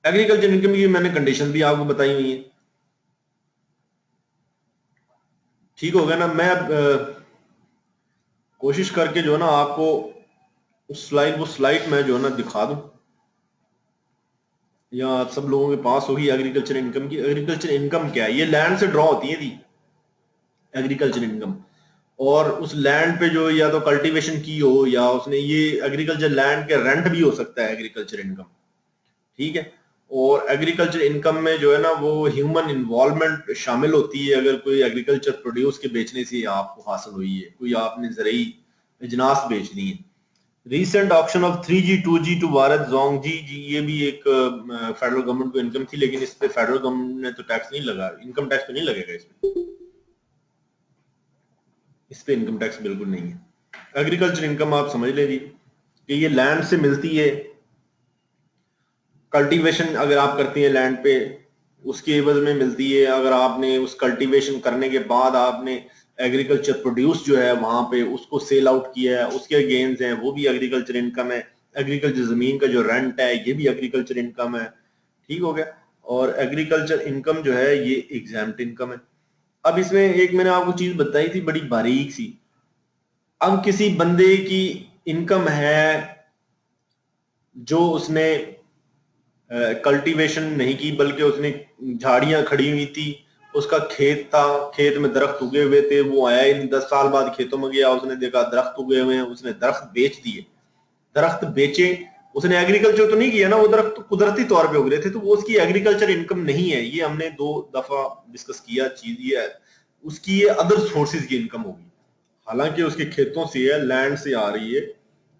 एग्रीकल्चर इनकम की मैंने कंडीशन भी आपको बताई हुई है, ठीक हो गया ना। मैं कोशिश करके जो है ना आपको वो स्लाइड में जो है ना दिखा दूं, या आप सब लोगों के पास होगी एग्रीकल्चर इनकम की। एग्रीकल्चर इनकम क्या है, ये लैंड से ड्रॉ होती है थी एग्रीकल्चर इनकम, और उस लैंड पे जो या तो कल्टीवेशन की हो या उसने, ये एग्रीकल्चर लैंड के रेंट भी हो सकता है एग्रीकल्चर इनकम, ठीक है। और एग्रीकल्चर इनकम में जो है ना वो ह्यूमन इन्वॉल्वमेंट शामिल होती है। अगर कोई एग्रीकल्चर प्रोड्यूस के बेचने से आपको हासिल हुई है, कोई आपने ज़रूरी अजनास बेच दी है। Recent option of 3G 2G to Bharat जोंगजी जी, ये भी एक फेडरल गवर्नमेंट को इनकम थी, लेकिन इस पे फेडरल गवर्नमेंट ने तो टैक्स नहीं लगा, इनकम टैक्स तो नहीं लगेगा इस पे इनकम टैक्स बिल्कुल नहीं है। एग्रीकल्चर इनकम आप समझ लें जी कि ये लैंड से मिलती है, कल्टीवेशन अगर आप करती हैं लैंड पे उसके एवज में मिलती है। अगर आपने उस कल्टीवेशन करने के बाद आपने एग्रीकल्चर प्रोड्यूस जो है वहां पे उसको सेल आउट किया है, उसके गेन्स हैं, वो भी एग्रीकल्चर इनकम है। एग्रीकल्चर जमीन का जो रेंट है ये भी एग्रीकल्चर इनकम है, ठीक हो गया। और एग्रीकल्चर इनकम जो है ये एग्जाम्प्ट इनकम है। अब इसमें एक मैंने आपको चीज बताई थी बड़ी बारीक सी, अब किसी बंदे की इनकम है जो उसने कल्टीवेशन नहीं की, बल्कि उसने झाड़ियां खड़ी हुई थी, उसका खेत था, खेत में दरख्त उगे हुए थे, वो आया इन 10 साल बाद खेतों में गया, उसने देखा दरख्त उगे हुए हैं, उसने दरख्त बेच दिए। दरख्त बेचे, उसने एग्रीकल्चर तो नहीं किया ना, वो दरख्त तो कुदरती तौर पे उग रहे थे, तो वो उसकी एग्रीकल्चर इनकम नहीं है। ये हमने 2 दफा डिस्कस किया चीज, ये उसकी ये अदर सोर्सेज की इनकम होगी। हालांकि उसके खेतों से है, लैंड से आ रही है,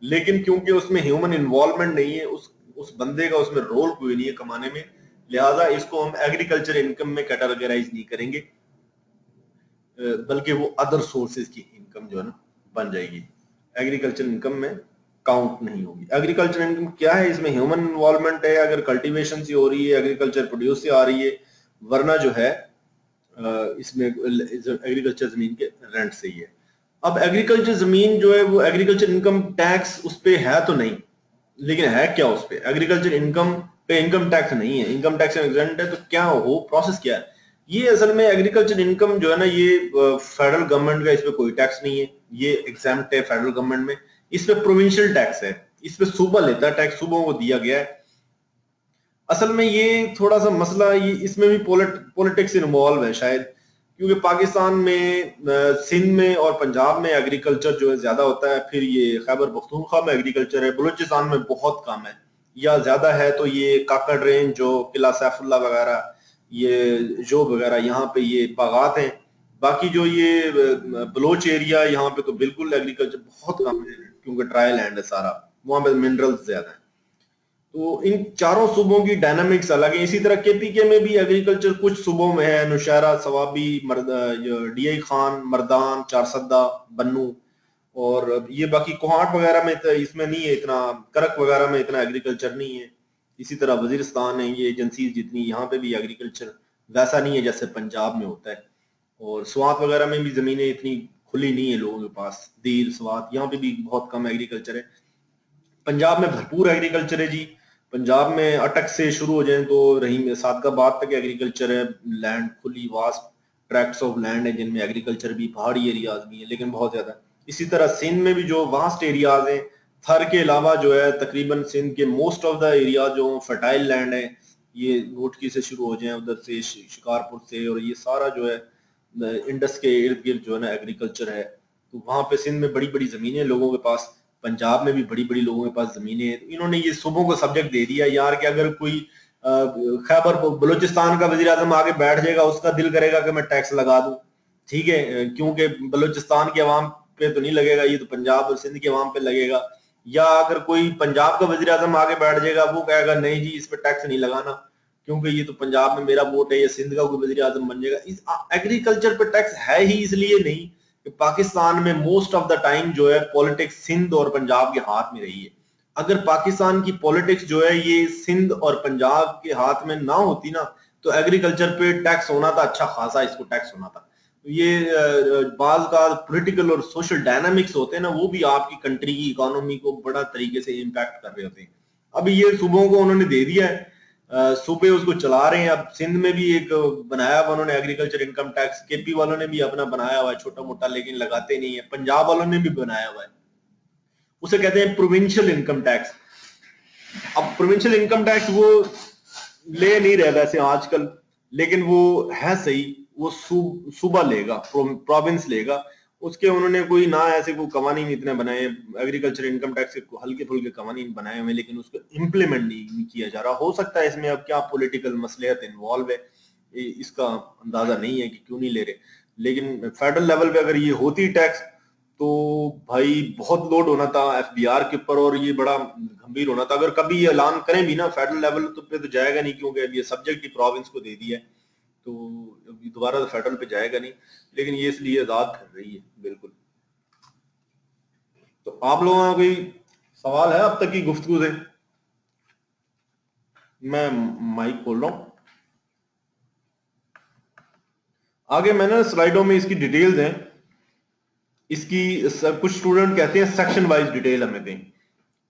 लेकिन क्योंकि उसमें ह्यूमन इन्वॉल्वमेंट नहीं है, उस बंदे का उसमें रोल कोई नहीं है कमाने में, लिहाजा इसको हम एग्रीकल्चर इनकम में कैटेगराइज नहीं करेंगे, बल्कि वो अदर सोर्सेज की इनकम जो है ना बन जाएगी, एग्रीकल्चर इनकम में काउंट नहीं होगी। एग्रीकल्चर इनकम क्या है, इसमें ह्यूमन इन्वॉल्वमेंट है, अगर कल्टीवेशन से हो रही है, एग्रीकल्चर प्रोड्यूस से आ रही है, वरना जो है इसमें एग्रीकल्चर जमीन के रेंट से ही है। अब एग्रीकल्चर जमीन जो है वो एग्रीकल्चर इनकम टैक्स उस पे है तो नहीं, लेकिन है क्या उस पे, एग्रीकल्चर इनकम पे इनकम टैक्स नहीं है, इनकम टैक्स एग्जेम्प्ट है, तो क्या हो प्रोसेस क्या है। ये असल में एग्रीकल्चर इनकम जो है ना, ये फेडरल गवर्नमेंट का इस पे कोई टैक्स नहीं है, ये एग्जेम्प्ट है फेडरल गवर्नमेंट में। इस पे प्रोविंशियल टैक्स है, इस पे सूबा लेता है टैक्स, सूबों को दिया गया है। असल में ये थोड़ा सा मसला, ये इसमें भी पॉलिटिक्स इन्वॉल्व है शायद, क्योंकि पाकिस्तान में सिंध में और पंजाब में एग्रीकल्चर जो है ज्यादा होता है, फिर ये खैबर पख्तूनख्वा में एग्रीकल्चर है, बलूचिस्तान में बहुत कम है या ज्यादा है, तो ये काकड़ रेंज जो किला सैफुल्ला वगैरह, ये जोब वगैरह, यहाँ पे ये बागात हैं। बाकी जो ये बलोच एरिया, यहाँ पे तो बिल्कुल एग्रीकल्चर बहुत कम है, क्योंकि ड्राई लैंड है सारा, वहां पे मिनरल्स ज्यादा है। तो इन चारों सूबों की डायनामिक्स अलग है। इसी तरह केपीके में भी एग्रीकल्चर कुछ सूबों में है, नौशहरा, सवाबी, डीआई खान, मर्दान, चारसद्दा, बन्नू, और ये बाकी कोहाट वगैरह में तो इसमें नहीं है इतना, करक वगैरह में इतना एग्रीकल्चर नहीं है। इसी तरह वजीरिस्तान है, ये एजेंसीज जितनी, यहाँ पे भी एग्रीकल्चर वैसा नहीं है जैसे पंजाब में होता है। और स्वात वगैरह में भी जमीनें इतनी खुली नहीं है लोगों के पास, दीर स्वात, यहाँ पे भी बहुत कम एग्रीकल्चर है। पंजाब में भरपूर एग्रीकल्चर है जी। पंजाब में अटक से शुरू हो जाए तो रहीम सादकाबाद तक एग्रीकल्चर है, लैंड खुली वास्ट ट्रैक्ट्स ऑफ लैंड है जिनमें एग्रीकल्चर भी, पहाड़ी एरियाज भी है लेकिन बहुत ज्यादा। इसी तरह सिंध में भी जो वास्ट एरियाज हैं, थर के अलावा जो है तकरीबन सिंध के मोस्ट ऑफ द एरिया जो फर्टाइल लैंड है, ये नोटकी से शुरू हो जाए, उधर से शिकारपुर से, और ये सारा जो है इंडस के इर्द गिर्द जो है ना एग्रीकल्चर है। तो वहां पे सिंध में बड़ी बड़ी जमीनें लोगों के पास, पंजाब में भी बड़ी बड़ी लोगों के पास जमीनें हैं। इन्होंने ये सूबों को सब्जेक्ट दे दिया यार कि अगर कोई खैबर बलूचिस्तान का वजीर आजम आगे बैठ जाएगा, उसका दिल करेगा कि मैं टैक्स लगा दूं, ठीक है, क्योंकि बलूचिस्तान के अवाम पे तो नहीं लगेगा, ये तो पंजाब और सिंध के अवाम पे लगेगा। या अगर कोई पंजाब का वजीर आजम आगे बैठ जाएगा, वो कहेगा नहीं जी इस पे टैक्स नहीं लगाना, क्योंकि ये तो पंजाब में मेरा वोट है, या सिंध का कोई वजीर आजम बन जाएगा। इस एग्रीकल्चर पे टैक्स है ही इसलिए नहीं कि पाकिस्तान में मोस्ट ऑफ द टाइम जो है पॉलिटिक्स सिंध और पंजाब के हाथ में रही है। अगर पाकिस्तान की पॉलिटिक्स जो है ये सिंध और पंजाब के हाथ में ना होती ना, तो एग्रीकल्चर पे टैक्स होना था, अच्छा खासा इसको टैक्स होना था। तो ये बाज का पॉलिटिकल और सोशल डायनामिक्स होते हैं ना, वो भी आपकी कंट्री की इकोनॉमी को बड़ा तरीके से इम्पैक्ट कर रहे होते हैं। अभी ये सूबों को उन्होंने दे दिया है, सूबे उसको चला रहे हैं। अब सिंध में भी एक बनाया हुआ उन्होंने एग्रीकल्चर इनकम टैक्स, केपी वालों ने भी अपना बनाया हुआ है छोटा मोटा, लेकिन लगाते नहीं है। पंजाब वालों ने भी बनाया हुआ है, उसे कहते हैं प्रोविंशियल इनकम टैक्स। अब प्रोविंशियल इनकम टैक्स वो ले नहीं रहे वैसे आजकल, लेकिन वो है सही, वो सूबा लेगा, प्रोविंस लेगा। उसके उन्होंने कोई ना ऐसे कोई कवानीन इतने बनाए, एग्रीकल्चर इनकम टैक्स के हल्के फुल्के कवानीन बनाए हुए, लेकिन उसको इम्प्लीमेंट नहीं किया जा रहा। हो सकता है इसमें अब क्या पॉलिटिकल मसलियत इन्वॉल्व है, इसका अंदाजा नहीं है कि क्यों नहीं ले रहे। लेकिन फेडरल लेवल पे अगर ये होती टैक्स, तो भाई बहुत लोड होना था एफबीआर के ऊपर, और ये बड़ा गंभीर होना था। अगर कभी ये ऐलान करें भी ना फेडरल लेवल तो पे तो जाएगा नहीं, क्योंकि अब ये सब्जेक्ट ही प्रोविंस को दे दिया है, तो अभी दोबारा तो फेडरल पे जाएगा नहीं। लेकिन ये इसलिए आजाद कर रही है बिल्कुल। तो आप लोगों का कोई सवाल है अब तक की गुफ्तगू से? मैं माइक खोल रहा हूं। आगे मैंने स्लाइडों में इसकी डिटेल्स हैं, इसकी कुछ स्टूडेंट कहते हैं सेक्शन वाइज डिटेल हमें दें,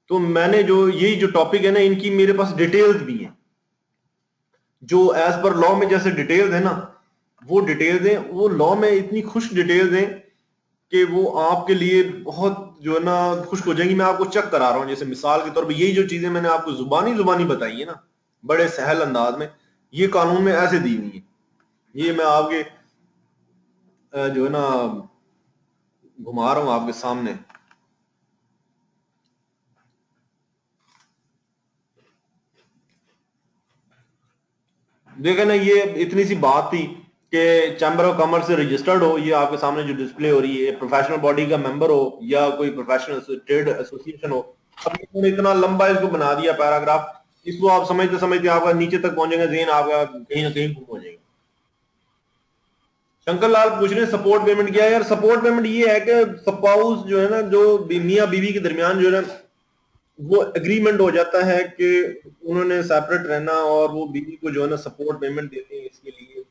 तो मैंने जो यही जो टॉपिक है ना, इनकी मेरे पास डिटेल्स भी हैं, जो एज पर लॉ में जैसे डिटेल्स है ना, वो डिटेल्स हैं, वो लॉ में इतनी खुश डिटेल्स हैं कि वो आपके लिए बहुत जो है ना खुश हो जाएंगी। मैं आपको चेक करा रहा हूं, जैसे मिसाल के तौर पे यही जो चीजें मैंने आपको जुबानी जुबानी बताई है ना, बड़े सहल अंदाज में, ये कानून में ऐसे दी हुई है। ये मैं आपके जो है ना घुमा रहा हूं आपके सामने। देखे ना, ये इतनी सी बात थी कि चैम्बर ऑफ कॉमर्स से रजिस्टर्ड हो, ये आपके सामने जो डिस्प्ले हो रही है, प्रोफेशनल बॉडी का मेंबर हो या कोई प्रोफेशनल ट्रेड एसोसिएशन हो। अब इन्होंने इतना लंबा इसको बना दिया पैराग्राफ, इसको आप समझते समझते आपका नीचे तक पहुंचेंगे, ज़हन आपका कहीं ना कहीं गुम हो जाएगा। शंकर लाल पूछ रहे हैं सपोर्ट पेमेंट क्या है? यार सपोर्ट पेमेंट ये है कि स्पाउस जो है ना, जो मियाँ बीवी के दरमियान जो है ना, वो एग्रीमेंट हो जाता है कि उन्होंने सेपरेट रहना और वो बीवी को जो है ना सपोर्ट पेमेंट देते हैं इसके लिए,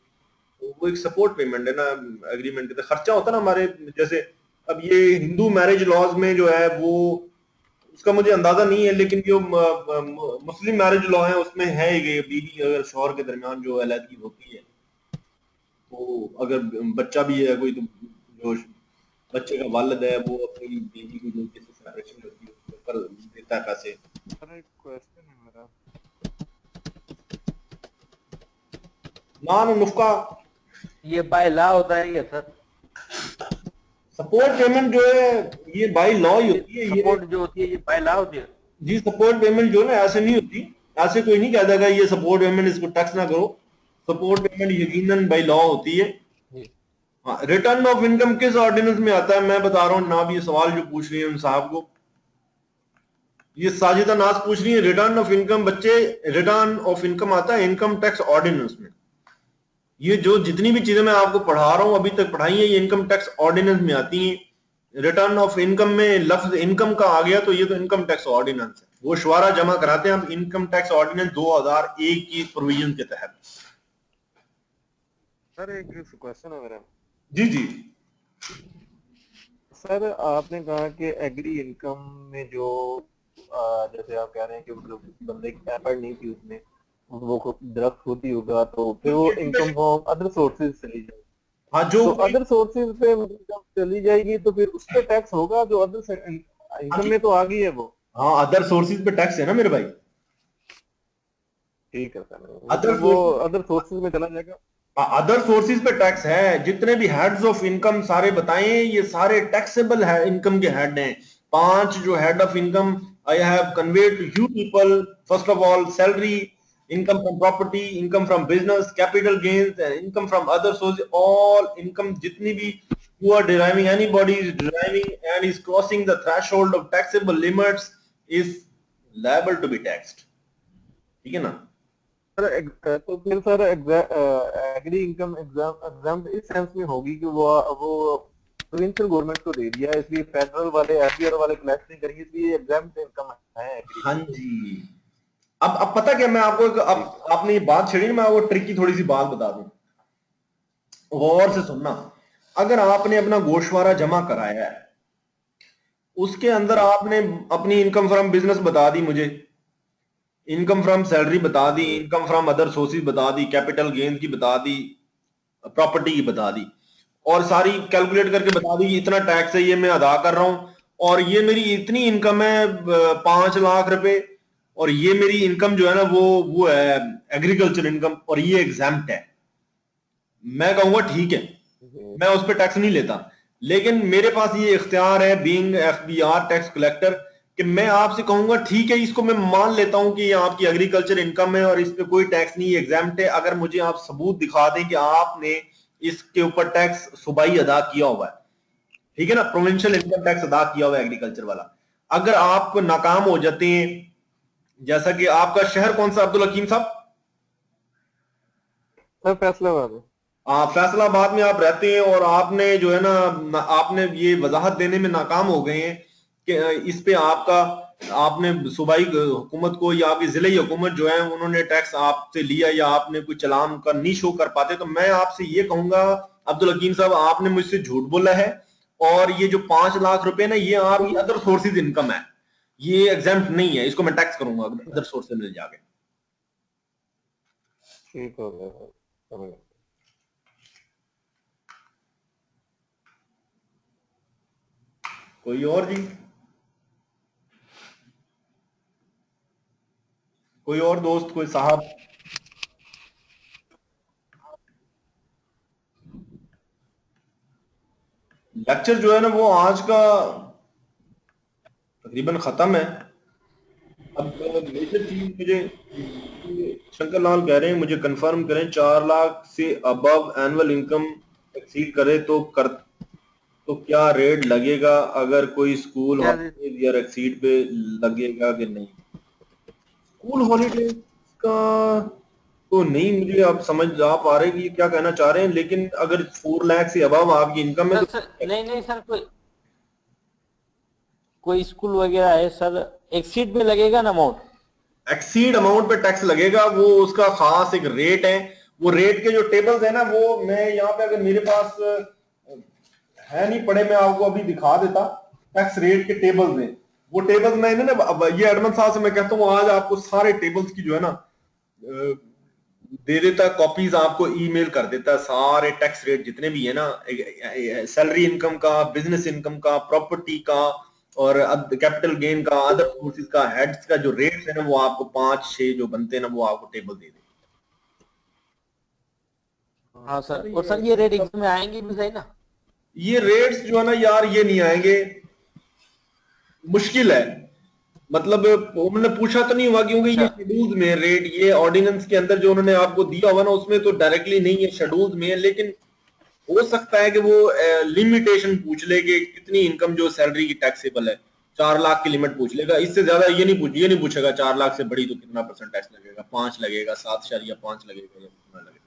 तो वो एक सपोर्ट पेमेंट है ना, एग्रीमेंट देते खर्चा होता है ना हमारे जैसे। अब ये हिंदू मैरिज लॉज में जो है वो, उसका मुझे अंदाजा नहीं है, लेकिन जो मुस्लिम मैरिज लॉ है उसमें है ये बीवी अगर शौहर के दरमियान जो अलहदगी होती है, तो अगर बच्चा भी है कोई, तो जो बच्चे का वालिद है वो अपनी बीवी की जो किसी सेपरेशन होती है उसके ऊपर देता है पैसे। सर एक क्वेश्चन है मेरा। नान नुस्खा ये बाय लॉ होता है ये सर? सपोर्ट पेमेंट जो है ये बाय लॉ ही होती है। ये सपोर्ट जो होती है ये बाय लॉ होती है? जी सपोर्ट पेमेंट जो है ना ऐसे नहीं होती, ऐसे कोई नहीं कहता कि ये सपोर्ट पेमेंट इसको टैक्स ना करो। सपोर्ट पेमेंट यकीनन बाय लॉ होती है। हाँ, रिटर्न ऑफ इनकम किस ऑर्डिनेंस में आता है मैं बता रहा हूँ ना। भी ये सवाल जो पूछ रही है उन साहब को, ये साजिदा नाज पूछ रही है रिटर्न ऑफ इनकम, बच्चे रिटर्न ऑफ इनकम आता है इनकम टैक्स ऑर्डिनेंस में। ये जो जितनी भी चीजें मैं आपको पढ़ा रहा हूं अभी तक पढ़ाई है, ये इनकम टैक्स ऑर्डिनेंस में आती हैं। रिटर्न ऑफ इनकम में लफ्ज इनकम का आ गया तो ये तो इनकम टैक्स ऑर्डिनेंस है, वो शुआरा जमा कराते हैं हम इनकम टैक्स ऑर्डिनेंस 2001 की प्रोविजन के तहत। सर एक क्वेश्चन है मेरा। जी जी सर आपने कहा कि एग्री इनकम में जो जैसे आप कह रहे हैं कि मतलब बंदे की एफर्ट नहीं थी उसमें, वो दरख्त होती होगा तो फिर वो इनकम फ्रॉम अदर सोर्सेज चली जाएगी। हाँ जो तो अदर सोर्सेज पे जब चली जाएगी तो फिर उस पे टैक्स होगा जो अदर इनकम में तो आ गई है वो। हाँ अदर सोर्सेज पे टैक्स है ना मेरे भाई। ठीक है सर, अदर मतलब वो अदर सोर्सेज में चला जाएगा। अदर सोर्सेज पे टैक्स है, जितने भी हेड्स ऑफ इनकम सारे बताएं ये सारे टैक्सेबल है इनकम के हेड हैं। 5 जो head of income I have conveyed to you people, first of all salary, income from property, income from business, capital gains and income from other sources. All income जितनी भी who are deriving, anybody is deriving and is crossing the threshold of taxable limits is liable to be taxed। ठीक है ना? Sir तो फिर sir agree income exam इस sense में होगी कि वो प्रोविंशियल गवर्नमेंट को दे दिया, इसलिए फेडरल वाले एफबीआर वाले कलेक्ट नहीं करेंगे, इसलिए एग्जाम इनकम है एग्री। हाँ जी। अब पता क्या, मैं आपको आपने ये बात छेड़ी ना, मैं आपको ट्रिक की थोड़ी सी बात बता दूं, गौर से सुनना। अगर आपने अपना गोशवारा जमा कराया है, उसके अंदर आपने अपनी इनकम फ्रॉम बिजनेस बता दी मुझे, इनकम फ्रॉम सैलरी बता दी, इनकम फ्रॉम अदर सोर्सेज बता दी, कैपिटल गेन की बता दी, प्रॉपर्टी की बता दी, और सारी कैलकुलेट करके बता दी इतना टैक्स है ये मैं अदा कर रहा हूं, और ये मेरी इतनी इनकम है 5 लाख रुपए, और ये मेरी इनकम जो है ना वो है एग्रीकल्चर इनकम, और ये एग्जाम्प्ट है। मैं कहूंगा ठीक है, मैं उस पर टैक्स नहीं लेता, लेकिन मेरे पास ये इख्तियार है बीइंग एफबीआर टैक्स कलेक्टर कि मैं आपसे कहूंगा ठीक है, इसको मैं मान लेता हूं कि ये आपकी एग्रीकल्चर इनकम है और इस पे कोई टैक्स नहीं, एग्जाम्प्ट है, अगर मुझे आप सबूत दिखा दें कि आपने इसके ऊपर टैक्स सूबाई अदा किया हुआ है, ठीक है ना, प्रोविंशियल इनकम टैक्स अदा किया हुआ है एग्रीकल्चर वाला। अगर आप नाकाम हो जाते हैं, जैसा कि आपका शहर कौन सा अब्दुल हकीम साहब? सर फैसलाबाद। फैसलाबाद में आप रहते हैं और आपने जो है ना आपने ये वजाहत देने में नाकाम हो गए हैं कि इस पे आपका, आपने सूबाई हुकूमत को या आपकी जिले हुकूमत जो है उन्होंने टैक्स आपसे लिया या आपने कोई चलान का नहीं शो कर पाते, तो मैं आपसे ये कहूंगा अब्दुल हकीम साहब आपने मुझसे झूठ बोला है, और ये जो 5 लाख रुपए ना ये आपकी अदर सोर्सेज इनकम है, ये एग्जाम्प्ट नहीं है, इसको मैं टैक्स करूंगा अदर सोर्स से मिल जाके। ठीक हो गया सर, समझ गया। कोई और जी? कोई और दोस्त, कोई साहब? लेक्चर जो है ना वो आज का तकरीबन खत्म है। अब मेजर चीज मुझे शंकर लाल कह रहे हैं मुझे कंफर्म करें 4 लाख से अबव एनुअल इनकम एक्सीड करे तो क्या रेट लगेगा, अगर कोई स्कूल क्या हॉलीडेज या एक्सीड पे लगेगा कि नहीं? स्कूल हॉलीडेज का तो नहीं मुझे आप समझ आ पा रहे कि ये क्या कहना चाह रहे हैं, लेकिन अगर 4 लाख से अबव आपकी इनकम है सर, तो नहीं नहीं सर, कोई स्कूल वगैरह है सर, एक्सीड में लगेगा ना अमाउंट? एक्सीड अमाउंट पे टैक्स लगेगा, वो उसका खास एक रेट है। वो रेट के जो टेबल्स है ना, वो मैं यहाँ पे अगर मेरे पास है नहीं पड़े, मैं आपको अभी दिखा देता। टैक्स रेट के टेबल्स हैं, वो टेबल्स मैंने ना ये अरमान साहब से मैं कहता हूँ आज आपको सारे टेबल्स की जो है ना दे देता, कॉपीज आपको ईमेल कर देता, सारे टैक्स रेट जितने भी है ना, सैलरी इनकम का, बिजनेस इनकम का, प्रॉपर्टी का और कैपिटल गेन का, अदर सोर्सेज का, हेड्स का जो रेट्स है ना, वो आपको 5-6 जो बनते हैं ना, वो आपको टेबल दे दे। हाँ सर, और सर ये रेट एग्जाम में आएंगे भी सही ना? ये रेट्स जो है ना यार, ये नहीं आएंगे, मुश्किल है। मतलब उन्होंने पूछा तो नहीं हुआ, क्योंकि ये अच्छा शेड्यूल्स में रेट, ये ऑर्डिनेंस के अंदर जो उन्होंने आपको दिया हुआ ना, उसमें तो डायरेक्टली नहीं है, शेड्यूल्स में है। लेकिन हो सकता है कि वो लिमिटेशन पूछ ले कि कितनी इनकम जो सैलरी की टैक्सेबल है, 4 लाख की लिमिट पूछ लेगा। इससे ज्यादा ये नहीं पूछेगा 4 लाख से बड़ी तो कितना परसेंट टैक्स लगेगा, 5 लगेगा, 7.5 लगेगा, या कितना लगेगा।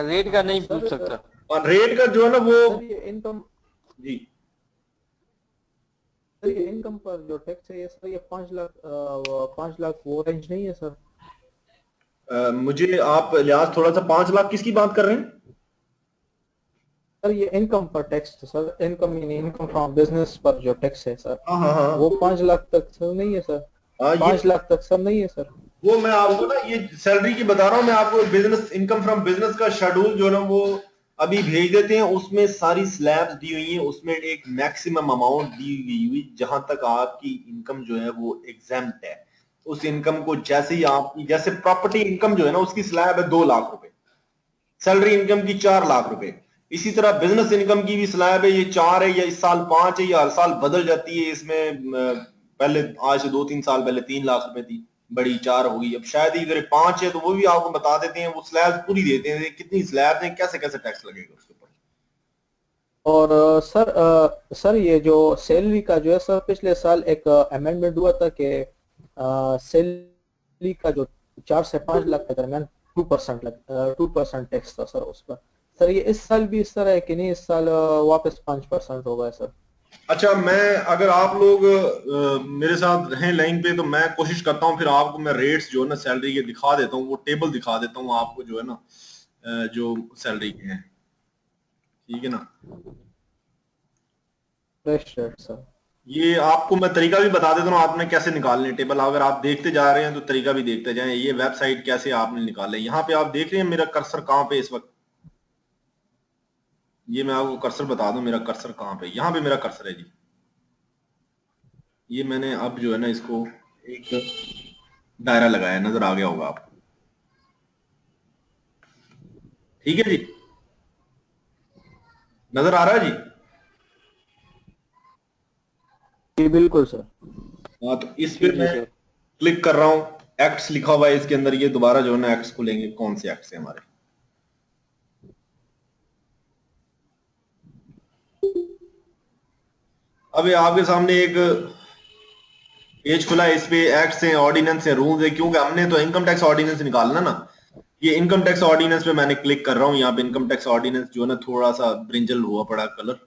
रेट का नहीं पूछ सकता? और रेट का जो है ना वो सर ये इनकम जी सर ये इनकम पर जो टैक्स है ये सर, ये 5 लाख वो रेंज नहीं है सर? मुझे आप लिहाज थोड़ा सा, 5 लाख किसकी बात कर रहे हैं? सर ये इनकम पर टैक्स है sir, income mean income from business पर जो टैक्स है सर, हाँ हाँ हाँ, वो 5 लाख तक सर नहीं है सर? ये 5 लाख तक सर नहीं है सर? वो मैं आपको ना ये सैलरी की बता रहा हूँ, मैं आपको बिजनेस इनकम फ्रॉम बिजनेस का शेड्यूल जो है ना वो अभी भेज देते हैं। उसमें सारी स्लैब्स दी हुई हैं, उसमें एक मैक्सिमम अमाउंट दी गई हुई जहां तक आपकी इनकम जो है वो एग्जेम्प्ट है। उस इनकम को जैसे ही आपकी, जैसे प्रॉपर्टी इनकम जो है ना उसकी स्लैब है 2 लाख रुपए, सैलरी इनकम की 4 लाख रुपए। इसी तरह बिजनेस इनकम की भी स्लैब है, ये 4 है या इस साल 5 है, या हर साल बदल जाती है। इसमें पहले आज से 2-3 साल पहले 3 लाख रुपए थी, बड़ी 4 होगी, अब शायद ही अगर 5 है तो वो भी आपको बता देते हैं, वो स्लैब पूरी देते हैं कितनी स्लैब है, कैसे कैसे टैक्स लगेगा उसके ऊपर। और सर ये जो सैलरी का जो है सर, पिछले साल एक अमेंडमेंट हुआ था कि सैलरी का जो 4 से 5 लाख के दरमियान 2% टैक्स था सर उस पर। सर ये इस साल भी इस तरह है कि नहीं, इस साल वापस 5% होगा सर? अच्छा, मैं अगर आप लोग मेरे साथ रहें लाइन पे तो मैं कोशिश करता हूँ, फिर आपको मैं रेट्स जो है ना सैलरी के दिखा देता हूँ, वो टेबल दिखा देता हूँ आपको जो है ना जो सैलरी के हैं, ठीक है ना। Fresh rate sir? ये आपको मैं तरीका भी बता देता हूँ आपने कैसे निकालने टेबल, अगर आप देखते जा रहे हैं तो तरीका भी देखते जाएं। ये वेबसाइट कैसे आपने निकाले, यहाँ पे आप देख रहे हैं मेरा कर्सर कहाँ पे इस वक्त, ये मैं आपको कर्सर बता दूं, मेरा कर्सर कहाँ पे, यहाँ पे मेरा कर्सर है जी। ये मैंने अब जो है ना इसको एक दायरा लगाया, नजर आ गया होगा आपको, ठीक है जी, नजर आ रहा है जी। जी बिल्कुल सर। हाँ, तो इस पे जी जी मैं सर। क्लिक कर रहा हूँ, एक्ट्स लिखा हुआ है इसके अंदर, ये दोबारा जो है ना एक्ट्स खुलेंगे, कौन से एक्ट्स है हमारे। अब ये आपके सामने एक पेज खुला है, इस पे एक्ट्स हैं, ऑर्डिनेंस है, रूल्स है, क्योंकि हमने तो इनकम टैक्स ऑर्डिनेंस निकालना ना। ये इनकम टैक्स ऑर्डिनेंस पे मैंने क्लिक कर रहा हूँ, यहाँ पे इनकम टैक्स ऑर्डिनेंस जो है ना थोड़ा सा ब्रिंजल हुआ पड़ा कलर,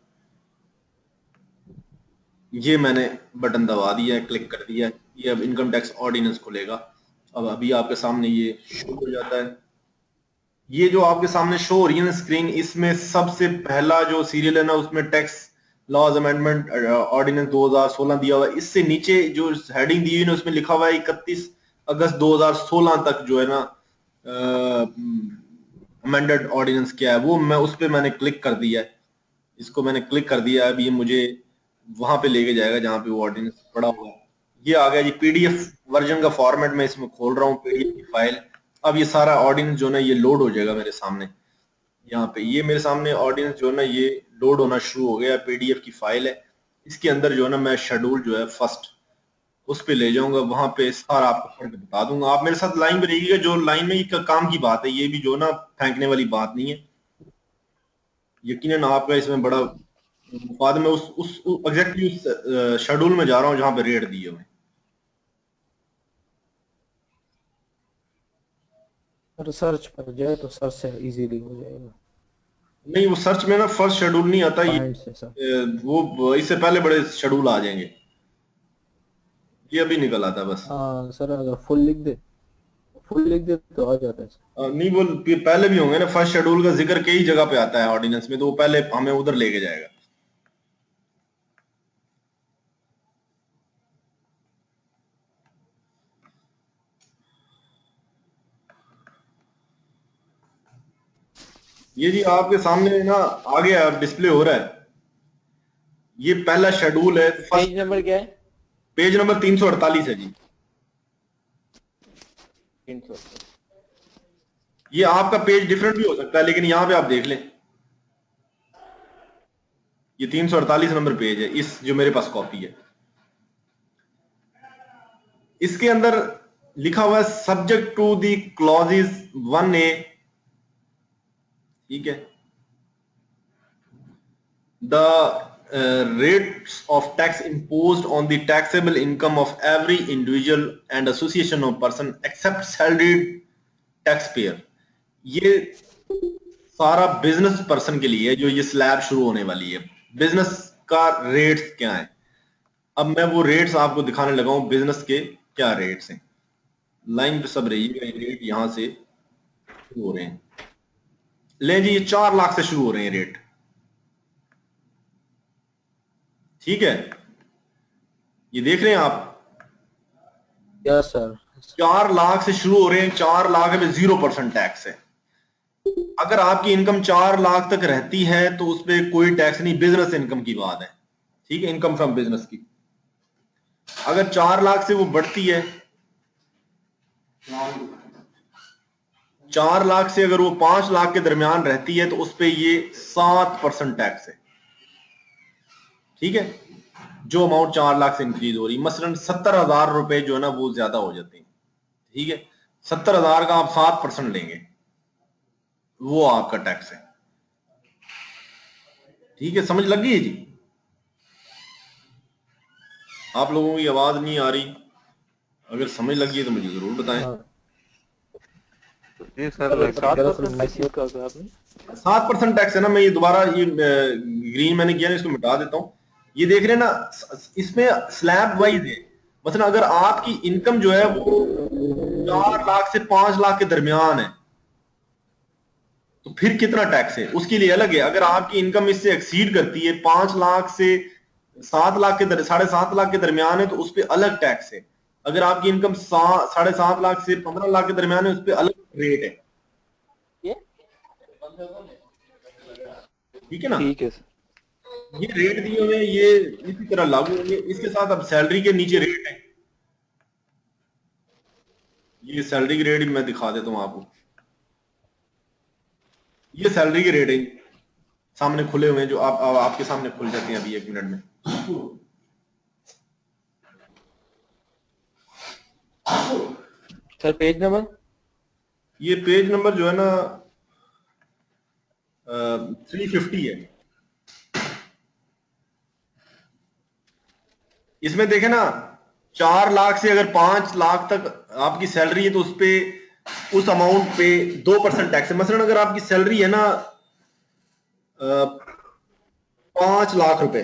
ये मैंने बटन दबा दिया है, क्लिक कर दिया है, ये अब इनकम टैक्स ऑर्डिनेंस खुलेगा। अब अभी आपके सामने ये शो हो जाता है, ये जो आपके सामने शो हो रही है ना स्क्रीन, इसमें सबसे पहला जो सीरियल है ना उसमें टैक्स लॉज अमेंडमेंट ऑर्डिनेंस 2016 दिया हुआ है। इससे नीचे जो हेडिंग दी हुई है उसमें लिखा हुआ है 31 अगस्त 2016 तक जो है ना अमेंडेड ऑर्डिनेंस क्या है, वो मैं उस पर मैंने क्लिक कर दिया है। इसको मैंने क्लिक कर दिया, अब ये मुझे वहां पे लेके जाएगा जहां पे वो ऑर्डिनेंस पड़ा हुआ है। ये आ गया जी, पीडीएफ वर्जन का फॉर्मेट में इसमें खोल रहा हूँ, पीडीएफ की फाइल। अब ये सारा ऑर्डिनेंस जो है ना ये लोड हो जाएगा मेरे सामने, यहाँ पे ये मेरे सामने ऑर्डिनेंस जो है ना ये लोड होना शुरू हो गया, पीडीएफ की फाइल है। इसके अंदर जो है ना मैं शेड्यूल जो है फर्स्ट उस पे ले जाऊंगा, वहां पे सारा आपको फर्क बता दूंगा। आप मेरे साथ लाइन पे रहिएगा, जो लाइन में ये काम की बात है, ये भी जो ना फेंकने वाली बात नहीं है। यकीनन आपका इसमें बड़ा बाद में उस एग्जैक्टली उस शेड्यूल में जा रहा हूँ जहां पे रेट दिए हुए। रिसर्च पर जाए तो सर्च से इजीली हो जाएगा। नहीं, वो सर्च में ना फर्स्ट शेड्यूल नहीं आता, ये पॉइंट से सर। वो इससे पहले बड़े शेड्यूल आ जाएंगे, ये अभी निकल आता बस। हाँ सर, अगर फुल लिख दे तो आ जाता है सर। नहीं, वो पहले भी होंगे ना, फर्स्ट शेड्यूल का जिक्र कई जगह पे आता है ऑर्डिनेंस में, तो वो पहले हमें उधर लेके जाएगा। ये जी आपके सामने ना आ गया, डिस्प्ले हो रहा है, ये पहला शेड्यूल है। पेज नंबर क्या है? पेज नंबर 348 है जी। 300। ये आपका पेज डिफरेंट भी हो सकता है, लेकिन यहाँ पे आप देख लें, ये 348 नंबर पेज है, इस जो मेरे पास कॉपी है। इसके अंदर लिखा हुआ है subject to the clauses 1A, ठीक है। The rates of tax imposed on the taxable income of every individual and association of person except salaried taxpayer। ये सारा बिजनेस पर्सन के लिए जो ये स्लैब शुरू होने वाली है, बिजनेस का रेट्स क्या है। अब मैं वो रेट्स आपको दिखाने लगा हूं, बिजनेस के क्या रेट्स हैं। लाइन पे सब रहिएगा, ये रेट यहां से शुरू हो रहे हैं। ले जी, ये 4 लाख से शुरू हो रहे हैं रेट, ठीक है। ये देख रहे हैं आप, यस सर। 4 लाख से शुरू हो रहे हैं। 4 लाख में 0% टैक्स है। अगर आपकी इनकम 4 लाख तक रहती है तो उस पर कोई टैक्स नहीं, बिजनेस इनकम की बात है, ठीक है, इनकम फ्रॉम बिजनेस की। अगर 4 लाख से वो बढ़ती है, 4 लाख से अगर वो 5 लाख के दरमियान रहती है तो उस पर ये 7% टैक्स है, ठीक है। जो अमाउंट 4 लाख से इंक्रीज हो रही, मसलन 70,000 रुपए जो है ना वो ज्यादा हो जाते हैं, ठीक है। 70,000 का आप 7% लेंगे, वो आपका टैक्स है, ठीक है। समझ लगी है जी? आप लोगों की आवाज नहीं आ रही, अगर समझ लगी है तो मुझे जरूर बताएं। जी सर, 7% टैक्स है ना। मैं ये दोबारा ये ग्रीन मैंने किया ना, इसको मिटा देता हूँ। ये देख रहे हैं ना, इसमें स्लैब वाइज है। मतलब अगर आपकी इनकम जो है वो 4 लाख से 5 लाख के दरमियान है तो फिर कितना टैक्स है उसके लिए अलग है। अगर आपकी इनकम इससे एक्सीड करती है, 5 लाख से 7 लाख के 7.5 लाख के दरमियान है तो उस पर अलग टैक्स है। अगर आपकी इनकम 7.5 लाख से 15 लाख के दरमियान है, उस पर अलग रेट है, ठीक है ना। ठीक है। ये रेट दिए हुए हैं, ये इसी तरह लागू होंगे। इसके साथ अब सैलरी के नीचे रेट है, ये सैलरी के रेट भी मैं दिखा देता हूं आपको। ये सैलरी के रेट है, सामने खुले हुए हैं, जो आपके सामने खुल जाते हैं अभी 1 मिनट में। सर पेज नंबर, ये पेज नंबर जो है ना 350 है। इसमें देखे ना, 4 लाख से अगर 5 लाख तक आपकी सैलरी है तो उस पे उस अमाउंट पे 2% टैक्स है। मसलन अगर आपकी सैलरी है ना 5 लाख रुपए,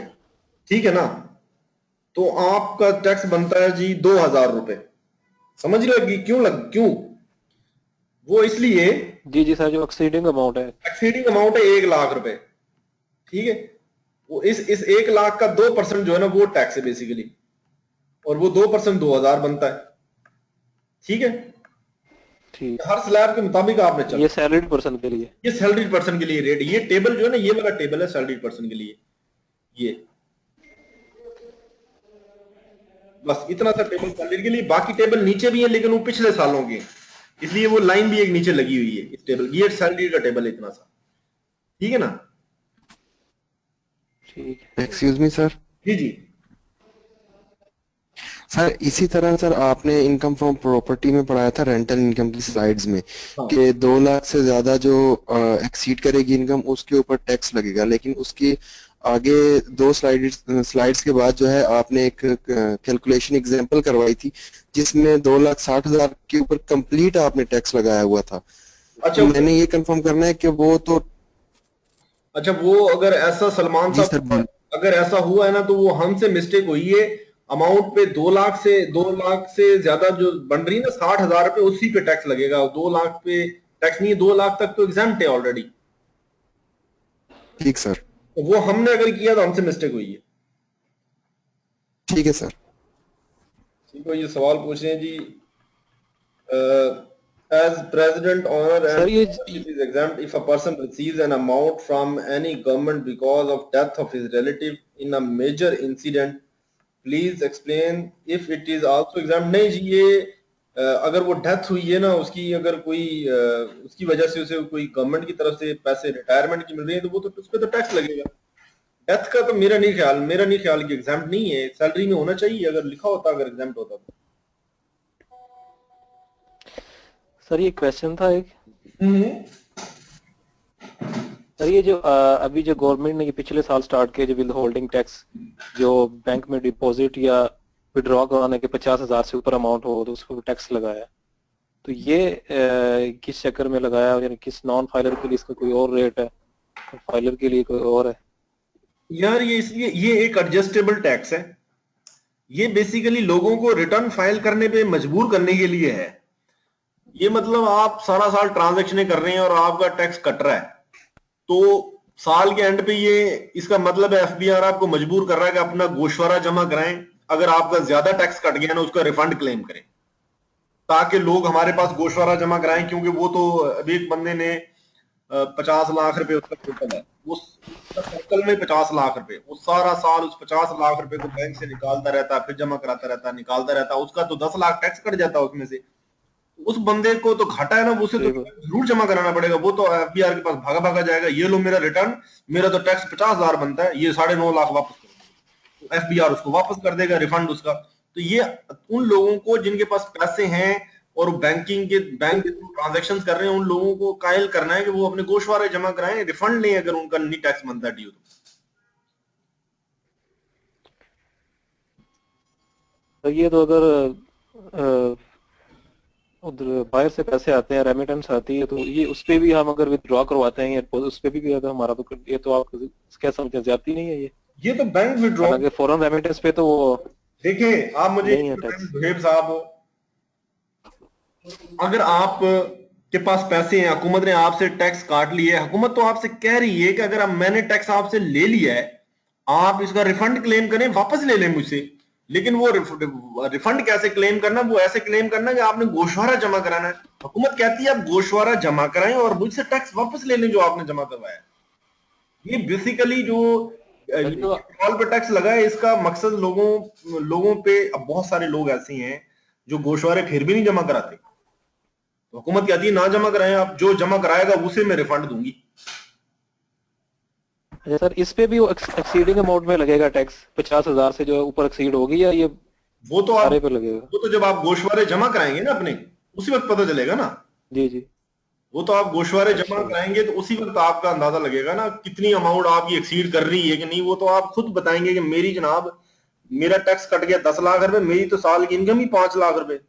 ठीक है ना, तो आपका टैक्स बनता है जी 2,000 रुपए। समझ लगी क्यों? वो इसलिए जी जी सर, जो एक्सीडिंग अमाउंट है। एक्सीडिंग अमाउंट है 1 लाख रुपए, ठीक है। वो इस 1 लाख का 2% जो है ना वो टैक्स है बेसिकली, और वो 2% 2,000 बनता है, ठीक है। ठीक। हर स्लैब के मुताबिक आपने चल, ये सैलरीड पर्सन के लिए। ये सैलरीड पर्सन के लिए रेट, ये टेबल जो है ना, ये वाला टेबल है सैलरीड पर्सन के लिए। ये बस इतना सा टेबल सैलरी के लिए, बाकी टेबल नीचे भी है लेकिन वो पिछले सालों के, इसलिए वो लाइन भी एक नीचे लगी हुई है इस टेबल। ये सैलरी का टेबल है इतना सा, ठीक है ना। ठीक। एक्सक्यूज मी सर, जी जी। सर इसी तरह सर आपने इनकम फ्रॉम प्रॉपर्टी में पढ़ाया था रेंटल इनकम की स्लाइड्स में हाँ। कि 2 लाख से ज्यादा जो एक्सीड करेगी इनकम उसके ऊपर टैक्स लगेगा, लेकिन उसकी आगे 2 स्लाइड्स के बाद जो है आपने एक कैलकुलेशन एग्जांपल करवाई थी जिसमें 2,60,000 के ऊपर कंप्लीट आपने टैक्स लगाया हुआ था। अच्छा तो मैंने ये कंफर्म करना है कि वो तो अच्छा, वो अगर ऐसा सलमान जी सर साहब, अगर ऐसा हुआ है ना तो वो हमसे मिस्टेक हुई है। अमाउंट पे 2 लाख से ज्यादा जो बन रही है ना 60,000 रुपए, उसी पे टैक्स लगेगा। 2 लाख पे टैक्स नहीं है, 2 लाख तक तो एग्जाम्प्ट है ऑलरेडी। ठीक सर। तो वो हमने अगर किया तो हमसे मिस्टेक हुई है। ठीक है सर। ठीक है, ये सवाल पूछ रहे हैं जी। as president, honor sir and ये ownership is exempt if a person receives an amount from any government because of death of his relative in a major incident. Please explain if it is also exempt. नहीं जी, ये अगर वो death हुई है ना उसकी, अगर कोई उसकी वजह से उसे कोई गवर्नमेंट की तरफ से पैसे रिटायरमेंट की मिल रही है तो वो तो उस पर तो टैक्स लगेगा। डेथ का तो मेरा नहीं ख्याल कि एग्जाम्प्ट नहीं है। सैलरी में होना चाहिए, अगर लिखा होता, अगर एग्जाम्प्ट होता तो। सर ये क्वेश्चन था एक। हम्म। सर ये जो अभी जो गवर्नमेंट ने ये पिछले साल स्टार्ट किया जो विद होल्डिंग टैक्स, जो बैंक में डिपॉजिट या विड्रॉ कराने के 50,000 से ऊपर अमाउंट हो तो उस पर टैक्स लगाया, तो ये किस चक्कर में लगाया, यानी किस नॉन फाइलर के लिए इसका कोई और रेट है, फाइलर के लिए कोई और है? यार ये इसलिए ये एक एडजस्टेबल टैक्स है। ये बेसिकली लोगों को रिटर्न फाइल करने पे मजबूर करने के लिए है। ये मतलब आप सारा साल ट्रांजैक्शनें कर रहे हैं और आपका टैक्स कट रहा है, तो साल के एंड पे ये इसका मतलब है एफबीआर आपको मजबूर कर रहा है कि अपना गोशवारा जमा कराएं। अगर आपका ज्यादा टैक्स कट गया ना उसका रिफंड क्लेम करें, ताकि लोग हमारे पास गोशवारा जमा कराएं। क्योंकि वो तो अभी एक बंदे ने 50 लाख रुपए उसका टोटल है, उस उसका सर्कल में 50 लाख रुपए, वो सारा साल उस 50 लाख रुपए को बैंक से निकालता रहता है, फिर जमा कराता रहता है, निकालता रहता है, उसका तो 10 लाख टैक्स कट जाता है उसमें से। उस बंदे को तो घाटा है ना, उसे तो बिल्कुल। जरूर जमा कराना पड़ेगा। वो तो एफबीआर के पास भागा भागा जाएगा, ये लो मेरा रिटर्न, मेरा तो टैक्स 50,000 बनता है, ये 9.5 लाख वापस कर दो। तो एफबीआर उसको वापस कर देगा, रिफंड उसका। तो ये उन लोगों को जिनके पास पैसे हैं और बैंक के थ्रू ट्रांजेक्शन कर रहे हैं, उन लोगों को कायल करना है कि वो अपने गोशवारे जमा कराएं, रिफंड लें अगर उनका नहीं टैक्स बनता है ड्यू। तो ये तो अगर उधर बाहर से पैसे आते हैं, रेमिटेंस आती है, तो ये उस पे भी हम अगर विथड्रॉ करवाते हैं या उस पे भी अगर हमारा, तो ये तो आप क्या समझते हैं, ज्यादती नहीं है ये? ये तो बैंक विड्रॉ, हालांकि फॉरेन रेमिटेंस पे तो वो देखिए आप मुझे नहीं है टैक्स। जुहेब साहब, अगर आप के पास पैसे हैं, हुकूमत ने आपसे टैक्स काट लिया है, हुकूमत तो आपसे कह रही है कि अगर मैंने टैक्स आपसे ले लिया है, आप इसका रिफंड क्लेम करें, वापस ले लें मुझसे। लेकिन वो रिफंड कैसे क्लेम करना, वो ऐसे क्लेम करना कि आपने गोशवारा जमा कराना है। हुकूमत कहती है आप गोशवारा जमा कराएं और मुझसे टैक्स वापस ले लें जो आपने जमा करवाया। ये बेसिकली जो सर जो पेट्रोल पे टैक्स लगा है, इसका मकसद लोगों लोगों पे, अब बहुत सारे लोग ऐसे हैं जो गोशवारे फिर भी नहीं जमा कराते। तो हुकूमत कहती है ना जमा कराएं, आप जो जमा कराएगा उसे मैं रिफंड दूंगी। अच्छा सर, इस पे भी वो एक्सीडिंग अमाउंट में लगेगा टैक्स, 50,000 से जो ऊपर एक्सीड होगी, या ये वो तो आप सारे पे लगेगा? वो तो जब आप गोशवारे जमा कराएंगे ना अपने, उसी वक्त पता चलेगा ना। जी जी। वो तो आप गोशवारे जमा अच्छा जी। कराएंगे तो उसी वक्त आपका अंदाजा लगेगा ना कितनी अमाउंट आपकी एक्सीड कर रही है कि नहीं। वो तो आप खुद बताएंगे कि मेरी जनाब, मेरा टैक्स कट गया 10 लाख रुपए, मेरी तो साल की इनकम ही 5 लाख रुपए,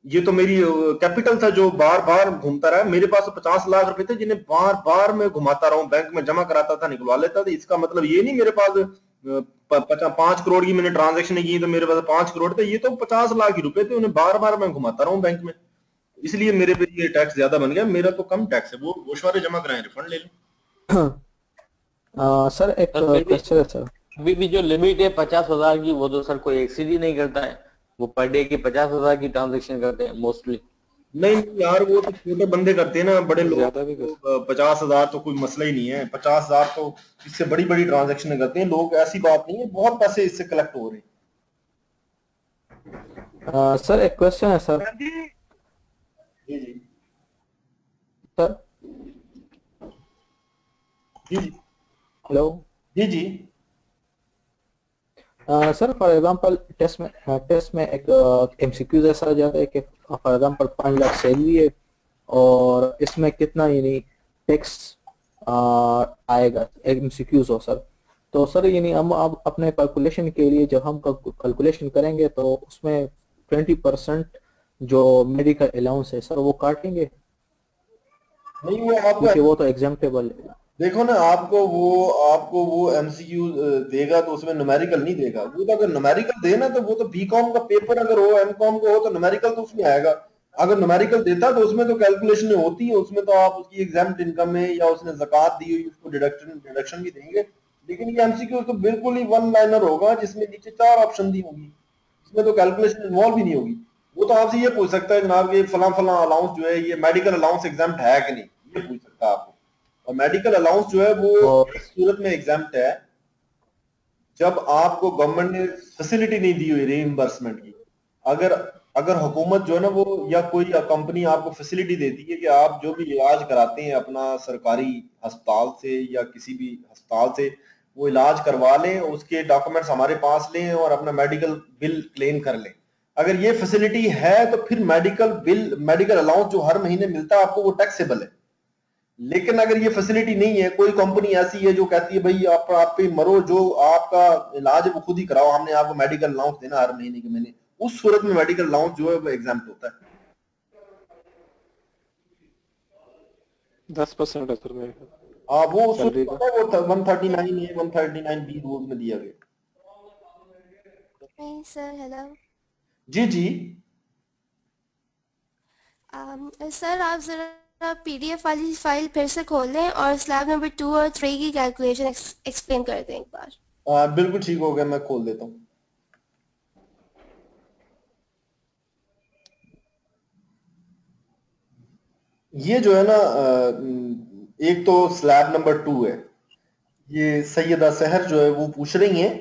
ये तो मेरी कैपिटल था जो बार बार घूमता रहा। मेरे पास 50 लाख रुपए थे जिन्हें बार बार मैं घुमाता रहा हूं, बैंक में जमा कराता था, निकलवा लेता था। इसका मतलब ये नहीं मेरे पास 5 करोड़ की मैंने ट्रांजेक्शन की तो मेरे पास 5 करोड़ थे, ये तो 50 लाख ही रुपए थे, उन्हें बार बार मैं घुमाता रहा हूं बैंक में। इसलिए मेरे पे ये टैक्स ज्यादा बन गया। मेरा तो कम टैक्स है, वो गोशवारे जमा कराए, रिफंड ले लें। सर एक सर फिर भी क्वेश्चन है सर। अभी भी जो लिमिट है 50,000 की, वो तो सर कोई एक्सीड ही नहीं करता है। वो पर डे की 50,000 की ट्रांजेक्शन करते हैं मोस्टली। नहीं नहीं यार, वो तो छोटे बंदे करते हैं ना, बड़े लोग ज्यादा भी कर। तो 50,000 तो कोई मसला ही नहीं है। 50,000 तो इससे बड़ी बड़ी ट्रांजेक्शन करते हैं लोग, ऐसी बात नहीं है, बहुत पैसे इससे कलेक्ट हो रहे सर एक क्वेश्चन है सर। हैं। जी जी सर जी जी हेलो। जी जी। सर फॉर एग्जांपल टेस्ट में एक एमसीक्यूज ऐसा आ जाता है कि फॉर एग्जांपल 5 लाख सैलरी है और इसमें कितना यानी टैक्स आएगा, एमसीक्यूज हो सर। तो सर यानी हम अब अपने कैलकुलेशन के लिए जब हम कैलकुलेशन करेंगे तो उसमें 20% जो मेडिकल अलाउंस है सर वो काटेंगे, नहीं वो आपको क्योंकि वो तो एग्जाम्प्टेबल है। देखो ना, आपको वो एमसीक्यू देगा तो उसमें न्यूमेरिकल नहीं देगा। वो तो अगर न्यूमेरिकल दे ना तो वो तो बीकॉम का पेपर अगर हो, एमकॉम का हो, तो न्यूमेरिकल तो उसमें आएगा। अगर न्यूमेरिकल देता तो उसमें तो कैलकुलेशन होती है, उसमें तो आप उसकी एग्जाम्प्ट इनकम है या उसने ज़कात दी हुई उसको डिडक्शन भी देंगे। लेकिन ये एमसीक्यू तो बिल्कुल ही वन लाइनर होगा जिसमें नीचे 4 ऑप्शन दी होंगी, इसमें तो कैलकुलेशन इन्वॉल्व ही नहीं होगी। वो तो आपसे ये पूछ सकता है जनाब ये फला फला अलाउंस जो है ये मेडिकल अलाउंस एग्जाम्प्ट है कि नहीं, ये पूछ सकता है आपको। और मेडिकल अलाउंस जो है वो और एक सूरत में एग्जाम्प्ट है जब आपको गवर्नमेंट ने फैसिलिटी नहीं दी हुई रीइंबर्समेंट की। अगर अगर हुकूमत जो है ना वो या कोई कंपनी आपको फैसिलिटी देती है कि आप जो भी इलाज कराते हैं अपना सरकारी अस्पताल से या किसी भी अस्पताल से, वो इलाज करवा लें, उसके डॉक्यूमेंट्स हमारे पास लें और अपना मेडिकल बिल क्लेम कर लें। अगर ये फैसिलिटी है तो फिर मेडिकल अलाउंस जो हर महीने मिलता है आपको वो टैक्सेबल है। लेकिन अगर ये फैसिलिटी नहीं है, कोई कंपनी ऐसी है जो कहती है भाई आप पे मरो, जो आपका इलाज है वो खुद ही कराओ, हमने आपको मेडिकल अलाउंस देना हर महीने के महीने, उस सूरत में मेडिकल अलाउंस जो है वो एग्जाम्प्ट होता है। 10% है सर मेरे वो उस सूरत सैलरी का। पता है वो 139 ए 139 बी रूल में दिया गया। नहीं सर, हेलो। जी जी। सर आप ज़रा पीडीएफ वाली फाइल फिर से खोल लें और स्लैब नंबर 2 और 3 की कैलकुलेशन एक्सप्लेन कर दें एक बार। बिल्कुल ठीक हो गया, मैं खोल देता हूँ। ये जो है ना एक तो स्लैब नंबर 2 है, ये सैयदा सहर जो है वो पूछ रही हैं।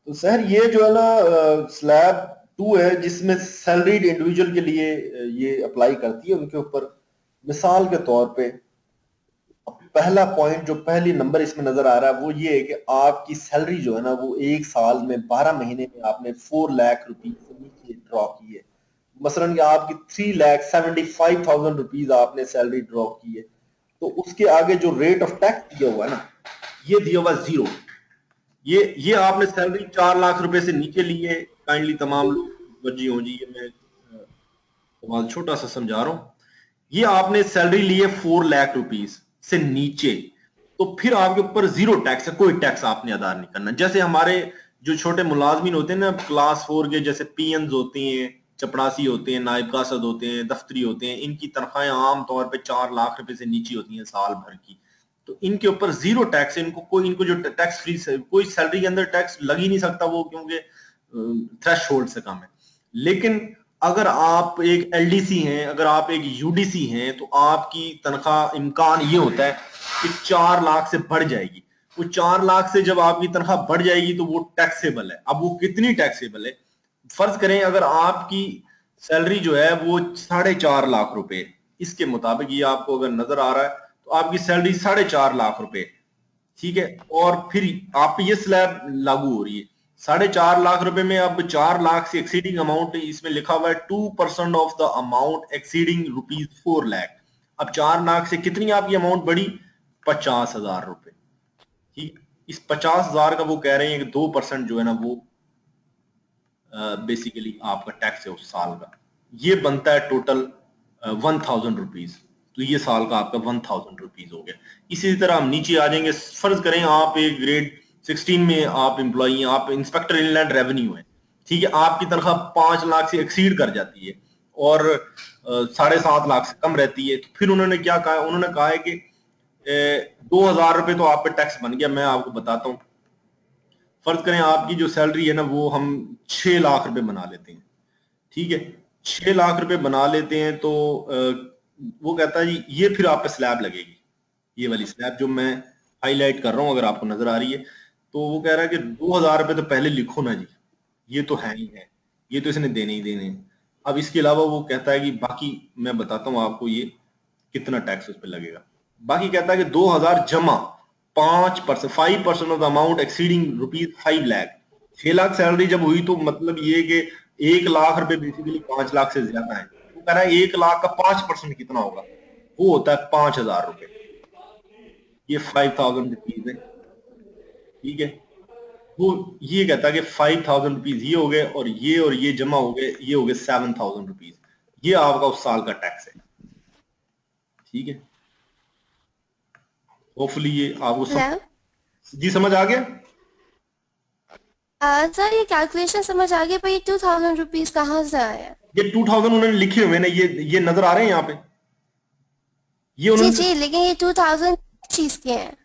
तो सर ये जो है ना स्लैब 2 है जिसमें सैलरीड इंडिविजुअल के लिए ये अप्लाई करती है उनके ऊपर। मिसाल के तौर पे पहला पॉइंट जो पहली नंबर इसमें नजर आ रहा है वो ये है कि आपकी सैलरी जो है ना वो एक साल में 12 महीने में आपने 4 लाख रुपीज से नीचे ड्रॉ की है। मसलन कि आपकी 3,75,000 रुपीज आपने सैलरी ड्रॉ की है, तो उसके आगे जो रेट ऑफ टैक्स दिया हुआ है ना, ये दिया हुआ 0। ये आपने सैलरी 4 लाख रुपए से नीचे ली है। काइंडली तमाम लोग वजी हो जी, ये मैं सवाल छोटा सा समझा रहा हूँ। ये आपने सैलरी ली है 4 लाख रुपीज से नीचे, तो फिर आपके ऊपर 0 टैक्स है, कोई टैक्स आपने अदा नहीं करना। जैसे हमारे जो छोटे मुलाजमीन होते हैं ना क्लास 4 के, जैसे पीएनस होते हैं, चपड़ासी होते हैं, नायब कासद होते हैं, दफ्तरी होते हैं, इनकी तनख्वाहें आम तौर पे 4 लाख रुपए से नीचे होती हैं साल भर की। तो इनके ऊपर 0 टैक्स है। इनको जो टैक्स फ्री कोई सैलरी के अंदर टैक्स लग ही नहीं सकता वो, क्योंकि थ्रेश होल्ड से कम है। लेकिन अगर आप एक एलडीसी हैं, अगर आप एक यूडीसी हैं, तो आपकी तनख्वाह इम्कान ये होता है कि 4 लाख से बढ़ जाएगी। वो 4 लाख से जब आपकी तनख्वाह बढ़ जाएगी तो वो टैक्सेबल है। अब वो कितनी टैक्सेबल है, फर्ज करें अगर आपकी सैलरी जो है वो 4.5 लाख रुपए, इसके मुताबिक ये आपको अगर नजर आ रहा है तो आपकी सैलरी 4.5 लाख रुपए, ठीक है। और फिर आप पे ये स्लैब लागू हो रही है 4.5 लाख रुपए में। अब 4 लाख से एक्सीडिंग अमाउंट इसमें लिखा हुआ है 2% of the amount exceeding ₹4 lakh. अब 4 लाख से कितनी आपकी अमाउंट बढ़ी, 50,000 रुपए। ठीक, इस 50,000 का वो कह रहे हैं कि 2% जो है ना वो बेसिकली आपका टैक्स है उस साल का। ये बनता है टोटल 1,000 रुपीज। तो ये साल का आपका 1,000 रुपीज हो गया। इसी तरह हम नीचे आ जाएंगे। फर्ज करें आप एक ग्रेड 16 में आप एम्प्लॉई हैं, आप इंस्पेक्टर इनलैंड रेवेन्यू है, ठीक है। आपकी तनख्वाह 5 लाख से एक्सीड कर जाती है और 7.5 लाख से कम रहती है। तो फिर उन्होंने क्या कहा, उन्होंने कहा है कि 2,000 रुपए तो आप पे टैक्स बन गया। मैं आपको बताता हूँ, फर्ज करें आपकी जो सैलरी है ना वो हम 6 लाख रुपए बना लेते हैं, ठीक है। 6 लाख रुपए बना लेते हैं तो वो कहता है जी ये फिर आप पे स्लैब लगेगी, ये वाली स्लैब जो मैं हाईलाइट कर रहा हूं, अगर आपको नजर आ रही है। तो वो कह रहा है कि 2,000 रुपए तो पहले लिखो ना जी, ये तो है ही है, ये तो इसने देने ही देने हैं। अब इसके अलावा वो कहता है कि बाकी मैं बताता हूँ आपको ये कितना टैक्स उस पर लगेगा। बाकी कहता है कि 2,000 जमा 5% 5% of the amount exceeding ₹5 lakh, 6 lakh salary जब हुई तो मतलब ये कि 1 लाख रुपए बेसिकली 5 लाख से ज्यादा है। वो कह रहा है 1 लाख का 5% कितना होगा, वो होता है 5,000 रुपए। ये 5,000 रुपीज है, ठीक है। वो ये कहता है कि 5,000 रुपीज ये हो गए और ये जमा हो गए, ये हो गए 7,000 रुपीज। ये आपका उस साल का टैक्स है, ठीक है। होपफुली ये आपको हेलो जी समझ आ गया। सर, ये कैलकुलेशन समझ आ गई, पर ये 2000 रुपीज कहाँ से आया? ये 2000 उन्होंने लिखे हुए ना, ये नजर आ रहे हैं यहाँ पे, ये जी उन्होंने जी, लेकिन ये 2000 चीज के हैं।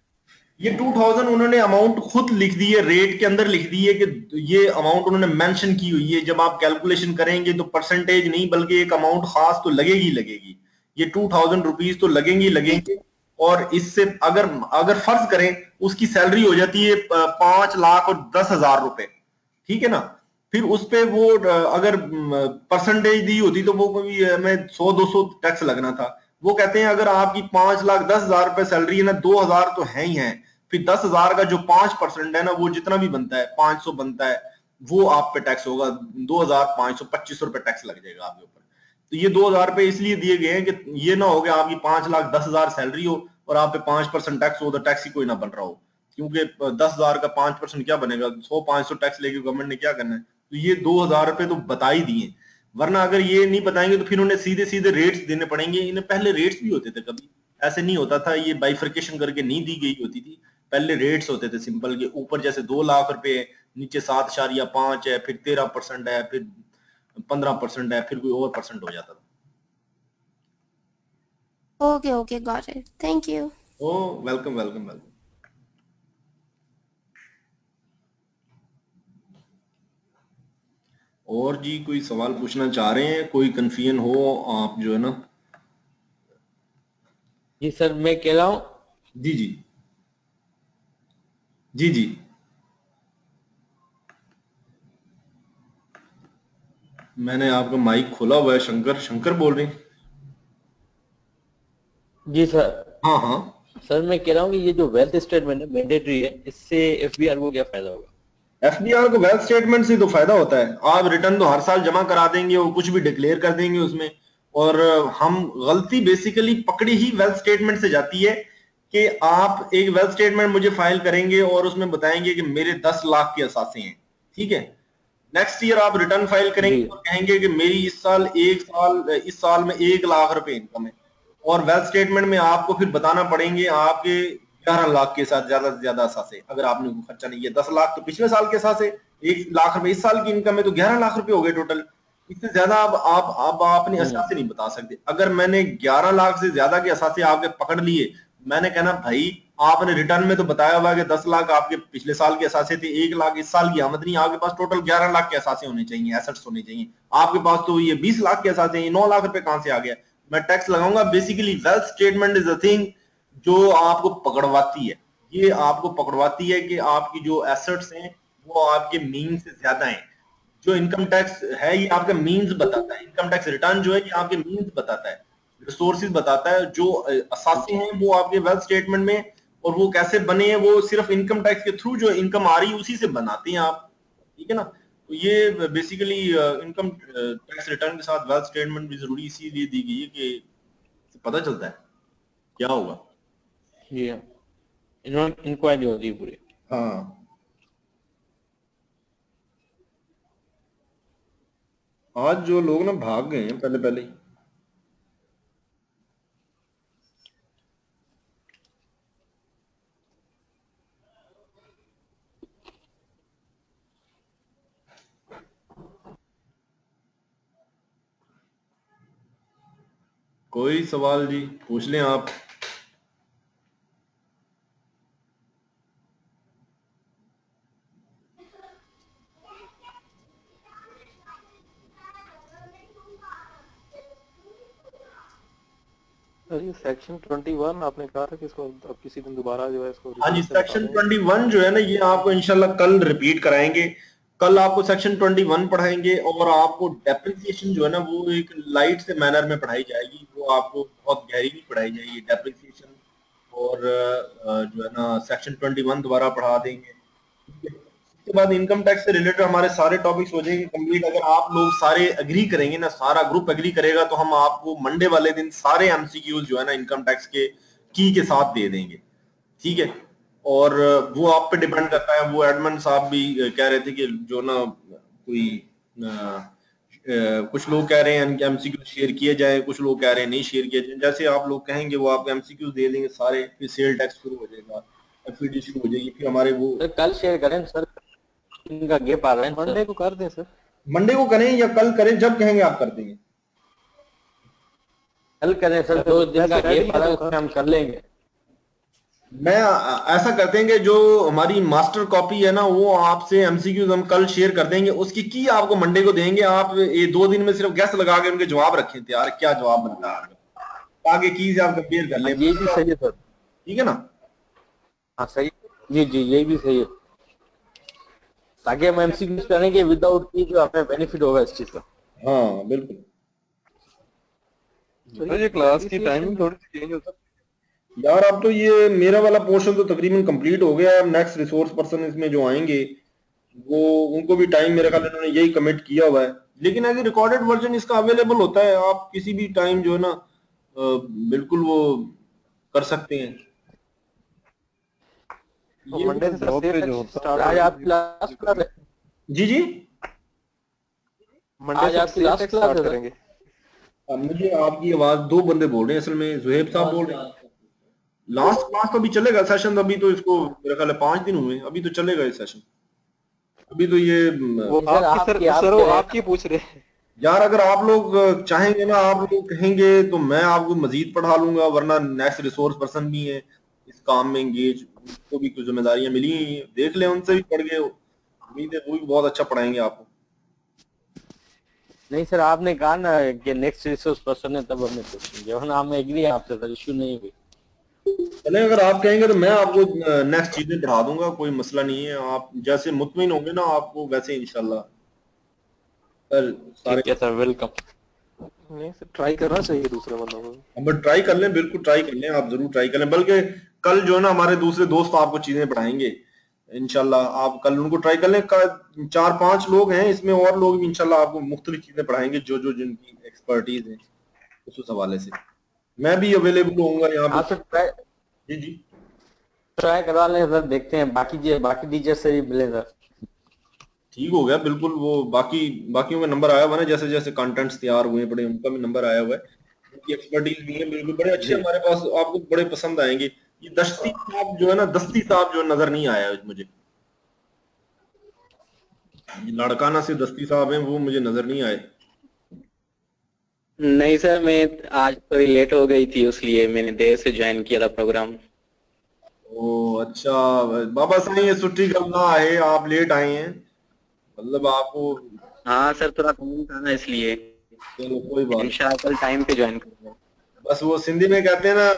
ये 2000 उन्होंने अमाउंट खुद लिख दी है, रेट के अंदर लिख दी है कि ये अमाउंट उन्होंने मेंशन की हुई है। जब आप कैलकुलेशन करेंगे तो परसेंटेज नहीं बल्कि एक अमाउंट खास तो लगेगी लगेगी। ये 2000 रुपीज तो लगेंगे जी लगेंगे। और इससे अगर अगर फर्ज करें उसकी सैलरी हो जाती है 5,10,000 रुपए, ठीक है ना। फिर उस पे वो अगर परसेंटेज दी होती तो वो कोई हमें 100-200 टैक्स लगना था। वो कहते हैं अगर आपकी 5,10,000 रुपए सैलरी है ना, 2,000 तो है ही है, फिर 10,000 का जो 5% है ना, वो जितना भी बनता है 500 बनता है, वो आप पे टैक्स होगा। 2,525 रुपए टैक्स लग जाएगा आपके ऊपर। तो ये 2,000 रुपए इसलिए दिए गए हैं कि ये ना हो कि आपकी 5,10,000 सैलरी हो और आप पे 5% टैक्स हो, तो टैक्स ही कोई ना बन रहा हो। क्योंकि 10,000 का 5% क्या बनेगा, 100-500 टैक्स लेके गवर्नमेंट ने क्या करना है। तो ये 2,000 रुपए तो बता ही दिए, वरना अगर ये नहीं बताएंगे तो फिर उन्हें सीधे सीधे रेट्स देने पड़ेंगे। इन्हें पहले रेट्स भी होते थे, कभी ऐसे नहीं होता था, ये बाइफर्केशन करके नहीं दी गई होती थी। पहले रेट्स होते थे सिंपल के ऊपर, जैसे 2 लाख रुपए है, नीचे 7.5 है, फिर 13% है, फिर 15% है, फिर कोई और परसेंट हो जाता था। Okay okay, got it, thank you. Oh welcome welcome welcome. और जी कोई सवाल पूछना चाह रहे हैं, कोई कंफ्यूजन हो आप जो है ना। जी सर, मैं कह रहा हूँ जी जी जी जी। मैंने आपका माइक खोला हुआ है। शंकर शंकर बोल रहे हैं। जी सर। हाँ हाँ। सर मैं कह रहा हूँ कि ये जो वेल्थ स्टेटमेंट है मैंडेटरी है, इससे एफबीआर को क्या फायदा होगा? एफबीआर को वेल्थ स्टेटमेंट से तो फायदा होता है, आप रिटर्न तो हर साल जमा करा देंगे, वो कुछ भी डिक्लेयर कर देंगे उसमें। और हम गलती बेसिकली पकड़ी ही वेल्थ स्टेटमेंट से जाती है कि आप एक वेल्थ स्टेटमेंट मुझे फाइल करेंगे और उसमें बताएंगे कि मेरे 10 लाख के असासे हैं, ठीक है। नेक्स्ट ईयर आप रिटर्न फाइल करेंगे जी और कहेंगे कि मेरी इस साल में 1 लाख रुपए इनकम है। और वेल्थ स्टेटमेंट में आपको फिर बताना पड़ेंगे आपके 11 लाख के साथ ज्यादा से ज्यादा असासे। अगर आपने खर्चा नहीं किया, 10 लाख तो पिछले साल के असासे, 1 लाख रुपए इस साल की इनकम है, तो 11 लाख रुपए हो गए टोटल। इससे ज्यादा आप अपने असासे नहीं बता सकते। अगर मैंने 11 लाख से ज्यादा के असासे आपके पकड़ लिए, मैंने कहना भाई आपने रिटर्न में तो बताया हुआ कि 10 लाख आपके पिछले साल के असासे थे, 1 लाख इस साल की आमदनी, आपके पास टोटल 11 लाख के असासे होने चाहिए, एसेट्स होने चाहिए। आपके पास तो ये 20 लाख के असासे हैं, 9 लाख रुपए कहां से आ गया? मैं टैक्स लगाऊंगा। Basically wealth statement is the thing जो आपको पकड़वाती है। ये आपको पकड़वाती है कि आपकी जो एसेट्स हैं वो आपके मीन से ज्यादा हैं। जो इनकम टैक्स है ये आपका मीन्स बताता है, इनकम टैक्स रिटर्न जो है ये आपके मीन्स बताता है, रिसोर्सेज बताता है। जो असासे हैं वो आपके वेल्थ स्टेटमेंट में, और वो कैसे बने हैं वो सिर्फ इनकम टैक्स के थ्रू जो इनकम आ रही है उसी से बनाते हैं आप, ठीक है ना। तो ये बेसिकली इनकम टैक्स रिटर्न के साथ वेल्थ स्टेटमेंट भी जरूरी इसीलिए दी गई है कि पता चलता है क्या होगा। जी हाँ, इन्होंने इंक्वायरी होती है पूरी। हाँ, आज जो लोग ना भाग गए हैं पहले पहले ही। कोई सवाल जी पूछ लें आप। सर ये सेक्शन 21 आपने कहा था कि इसको अब किसी दिन दोबारा जो है इसको हाँ जी, रिपीट से बता सेक्शन देंगे। 21 जो है ना ये आपको इंशाल्लाह कल रिपीट कराएंगे। कल आपको सेक्शन 21 पढ़ाएंगे और आपको डेप्रिसिएशन जो है ना वो एक लाइट से मैनर में पढ़ाई जाएगी, वो आपको बहुत गहरी नहीं पढ़ाई जाएगी डेप्रिसिएशन। और जो है ना सेक्शन 21 दोबारा पढ़ा देंगे, ठीक है। उसके बाद इनकम टैक्स से रिलेटेड हमारे सारे टॉपिक्स हो जाएंगे कंप्लीट। अगर आप लोग सारे एग्री करेंगे ना, सारा ग्रुप एग्री करेगा, तो हम आपको मंडे वाले दिन सारे एमसीक्यूज जो है ना इनकम टैक्स के की के साथ दे देंगे, ठीक है। और वो आप पे डिपेंड करता है, वो एडमन साहब भी कह रहे थे कि जो ना कोई कुछ लोग कह रहे हैं एमसीक्यू शेयर किए जाए, कुछ लोग कह रहे हैं नहीं शेयर किए जाए। जैसे आप लोग कहेंगे वो आपको एमसीक्यू दे देंगे सारे, फिर सेल टैक्स शुरू हो जाएगा, एफईडी शुरू हो जाएगी, फिर हमारे वो सर कल शेयर करें सर, इनका गैप आ रहा है मंडे को कर दें सर। मंडे को करें या कल करें, जब कहेंगे आप कर देंगे। कल करें सर, 2 दिन का गैप आ रहा है उसमें हम कर लेंगे। मैं ऐसा करते हैं कि जो हमारी मास्टर कॉपी है ना वो आपसे एमसीक्यूज हम कल शेयर कर देंगे, उसकी की आपको मंडे को देंगे। आप ये 2 दिन में सिर्फ गैस लगा के उनके जवाब रखें तैयार, क्या जवाब बनता है, आगे की से आप कंपेयर कर लें। ये भी सही है सर, ठीक है ना? हाँ सही, जी जी ये भी सही है, ताकि हम एमसीक्यू करेंगे विदाउट की जो हमें बेनिफिट होगा इस चीज का। हाँ बिल्कुल। सर ये क्लास की टाइमिंग थोड़ी सी चेंज हो सकती यार अब तो ये मेरा वाला पोर्शन तो तकरीबन कंप्लीट हो गया है। नेक्स्ट रिसोर्स पर्सन इसमें जो आएंगे वो उनको भी टाइम मेरे ख्याल इन्होंने यही कमिट किया हुआ है, लेकिन अगर रिकॉर्डेड वर्जन इसका अवेलेबल होता है, आप किसी भी टाइम जो है ना बिल्कुल वो कर सकते हैं। ये मंडे से जॉब पे सर जो होता स्टार्ट आज आप क्लास कर, जी जी मंडे आज से आपकी सेल लास्ट टैक्स क्लास स्टार्ट है सर? करेंगे। अब मुझे आपकी आवाज, 2 बंदे बोल रहे हैं असल में, जुहेब साहब बोल रहे हैं। लास्ट क्लास तो अभी चलेगा सेशन, अभी तो इसको मेरे ख्याल है 5 दिन हुए, अभी तो चलेगा ये सेशन। अभी तो ये वो सर, आपकी सर आपकी- सर वो आपके- आपकी पूछ रहे हैं। यार अगर आप लोग चाहेंगे ना, आप लोग कहेंगे तो मैं आपको मजीद पढ़ा लूंगा, वरना नेक्स्ट रिसोर्स पर्सन भी है इस काम में एंगेज, उनको भी कुछ जिम्मेदारियां मिली हुई हैं, देख लें उनसे भी पढ़ के, उम्मीद है वो भी बहुत अच्छा पढ़ाएंगे आपको। नहीं सर, आपने कहा ना कि नेक्स्ट रिसोर्स पर्सन है तब हमें पूछेंगे, वरना हम एग्री हैं आपसे सर, इश्यू नहीं हुई। चले अगर आप कहेंगे तो मैं आपको नेक्स्ट चीजें पढ़ा दूंगा, कोई मसला नहीं है। आप जैसे मुतमिन होंगे ना आपको वैसे इंशाल्लाह सर सारे। ठीक है सर, वेलकम। नहीं सर ट्राई करना चाहिए दूसरे बंदों को। हम ट्राई कर लें, बिल्कुल ट्राई कर लें, आप जरूर ट्राई कर लें। बल्कि कल जो है ना हमारे दूसरे दोस्त आपको चीजें पढ़ाएंगे इंशाल्लाह, आप कल उनको ट्राई कर लें। 4-5 लोग हैं इसमें, और लोग भी इंशाल्लाह आपको मुख्तलिफ चीजें पढ़ाएंगे जो जो जिनकी एक्सपर्टीज है उस हवाले से। मैं भी अवेलेबल होऊंगा यहाँ हाँ पे। सर, ट्राई जी जी ट्राई करवा लें सर, देखते हैं बाकी टीचर से भी मिले सर। ठीक हो गया बिल्कुल। वो बाकियों का नंबर आया हुआ है ना, जैसे जैसे कंटेंट्स तैयार हुए पड़े उनका भी नंबर आया हुआ है, उनकी एक्सपर्टीज भी है बिल्कुल, बड़े अच्छे हमारे पास, आपको बड़े पसंद आएंगे। ये दस्ती साहब जो है ना, दस्ती साहब जो नजर नहीं आया मुझे, लड़काना से दस्ती साहब हैं वो मुझे नजर नहीं आए। नहीं सर, मैं आज थोड़ी लेट हो गई थी इसलिए मैंने देर से ज्वाइन किया था प्रोग्राम। ओ अच्छा बाबा साईं, ये छुट्टी करना है, आप लेट आए हैं मतलब आपको। हाँ सर, थोड़ा काम था ना इसलिए। चलो कोई बात इंशाल्लाह कल टाइम पे ज्वाइन करूंगा। बस वो सिंधी में कहते हैं ना,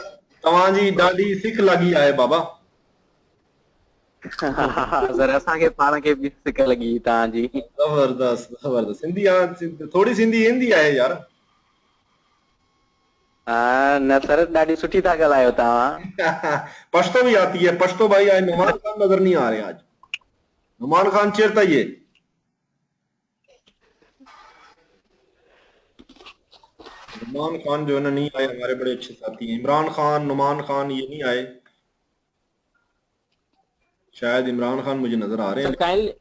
तव्हांजी ॾाढी सिख लगी आहे बाबा। सर असांखे पाण खे बि सिक लॻी तव्हांजी। जबरदस्त जबरदस्त। सिंधी थोड़ी सिंधी ईंदी आहे यार। हाँ न सर, ॾाढी सुठी था ॻाल्हायो तव्हां। पश्तो भी आती है, पश्तो भाई। आज नुमान खान नजर नहीं आ रहे, आज नुमान खान चेरता ही है। नुमान खान जो है ना नहीं आए, हमारे बड़े अच्छे साथी हैं। इमरान खान, नुमान खान ये नहीं आए, शायद इमरान खान मुझे नजर आ रहे सर हैं। काइंडली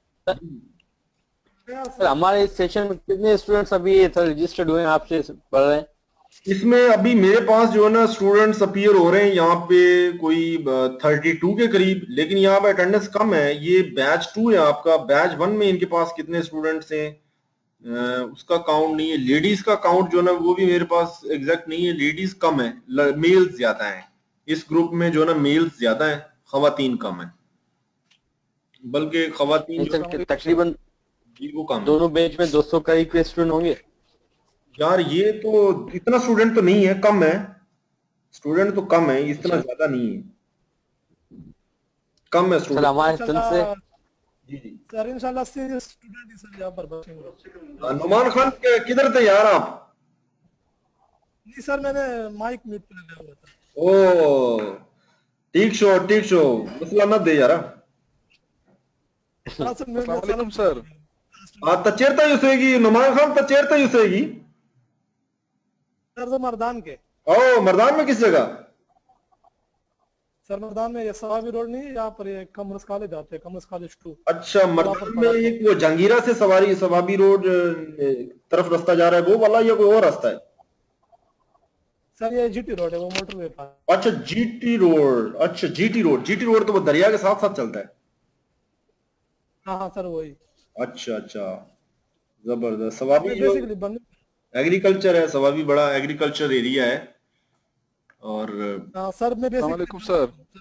सर, हमारे इस सेशन में कितने स्टूडेंट्स अभी सर रजिस्टर्ड हुए हैं आपसे पढ़ रहे हैं? इसमें अभी मेरे पास जो है ना स्टूडेंट्स अपीयर हो रहे हैं यहाँ पे कोई 32 के करीब, लेकिन यहाँ पे अटेंडेंस कम है। ये बैच 2 है आपका। बैच 1 में इनके पास कितने स्टूडेंट्स हैं उसका काउंट नहीं है। लेडीज का काउंट जो है ना वो भी मेरे पास एग्जैक्ट नहीं है, लेडीज कम है, मेल्स ज्यादा है। इस ग्रुप में जो है ना मेल्स ज्यादा है, खवातीन कम है। बल्कि खवातीन जो सर तकरीबन जी वो कम है। दोनों बैच में 200 करीब के स्टूडेंट होंगे। यार ये तो इतना स्टूडेंट तो नहीं है, कम है स्टूडेंट तो कम है, इतना ज्यादा नहीं है, कम है सर स्टूडेंट। हमारे सन से जी जी सर इंशाल्लाह से स्टूडेंट ही सर यहाँ पर बचेंगे। नुमान खान किधर थे यार आप? नहीं सर, मैंने माइक म्यूट पे लगाया हुआ था। ओ ठीक शो मसला मत दे यार। हाँ सर मैं अस्सलाम वालेकुम सर। तचेरता युसेगी नुमान खान तचेरता युसेगी सर तो मर्दान के ओ मर्दान में किस जगह? सर मर्दान में ये सवाबी रोड नहीं है, यहाँ पर ये कमर्स कॉलेज आते हैं, कमर्स कॉलेज 2। अच्छा मर्दान में एक वो जंगीरा से सवाबी रोड तरफ रास्ता जा रहा है वो वाला या कोई और रास्ता है? सर ये जीटी रोड है, वो मोटरवे पर। अच्छा जीटी रोड, अच्छा जीटी रोड तो वो दरिया के साथ साथ चलता है। हाँ हाँ सर वही। अच्छा अच्छा जबरदस्त। सवाबी बेसिकली एग्रीकल्चर है, सवाबी बड़ा एग्रीकल्चर एरिया है। और सर मैं अस्सलाम वालेकुम सर।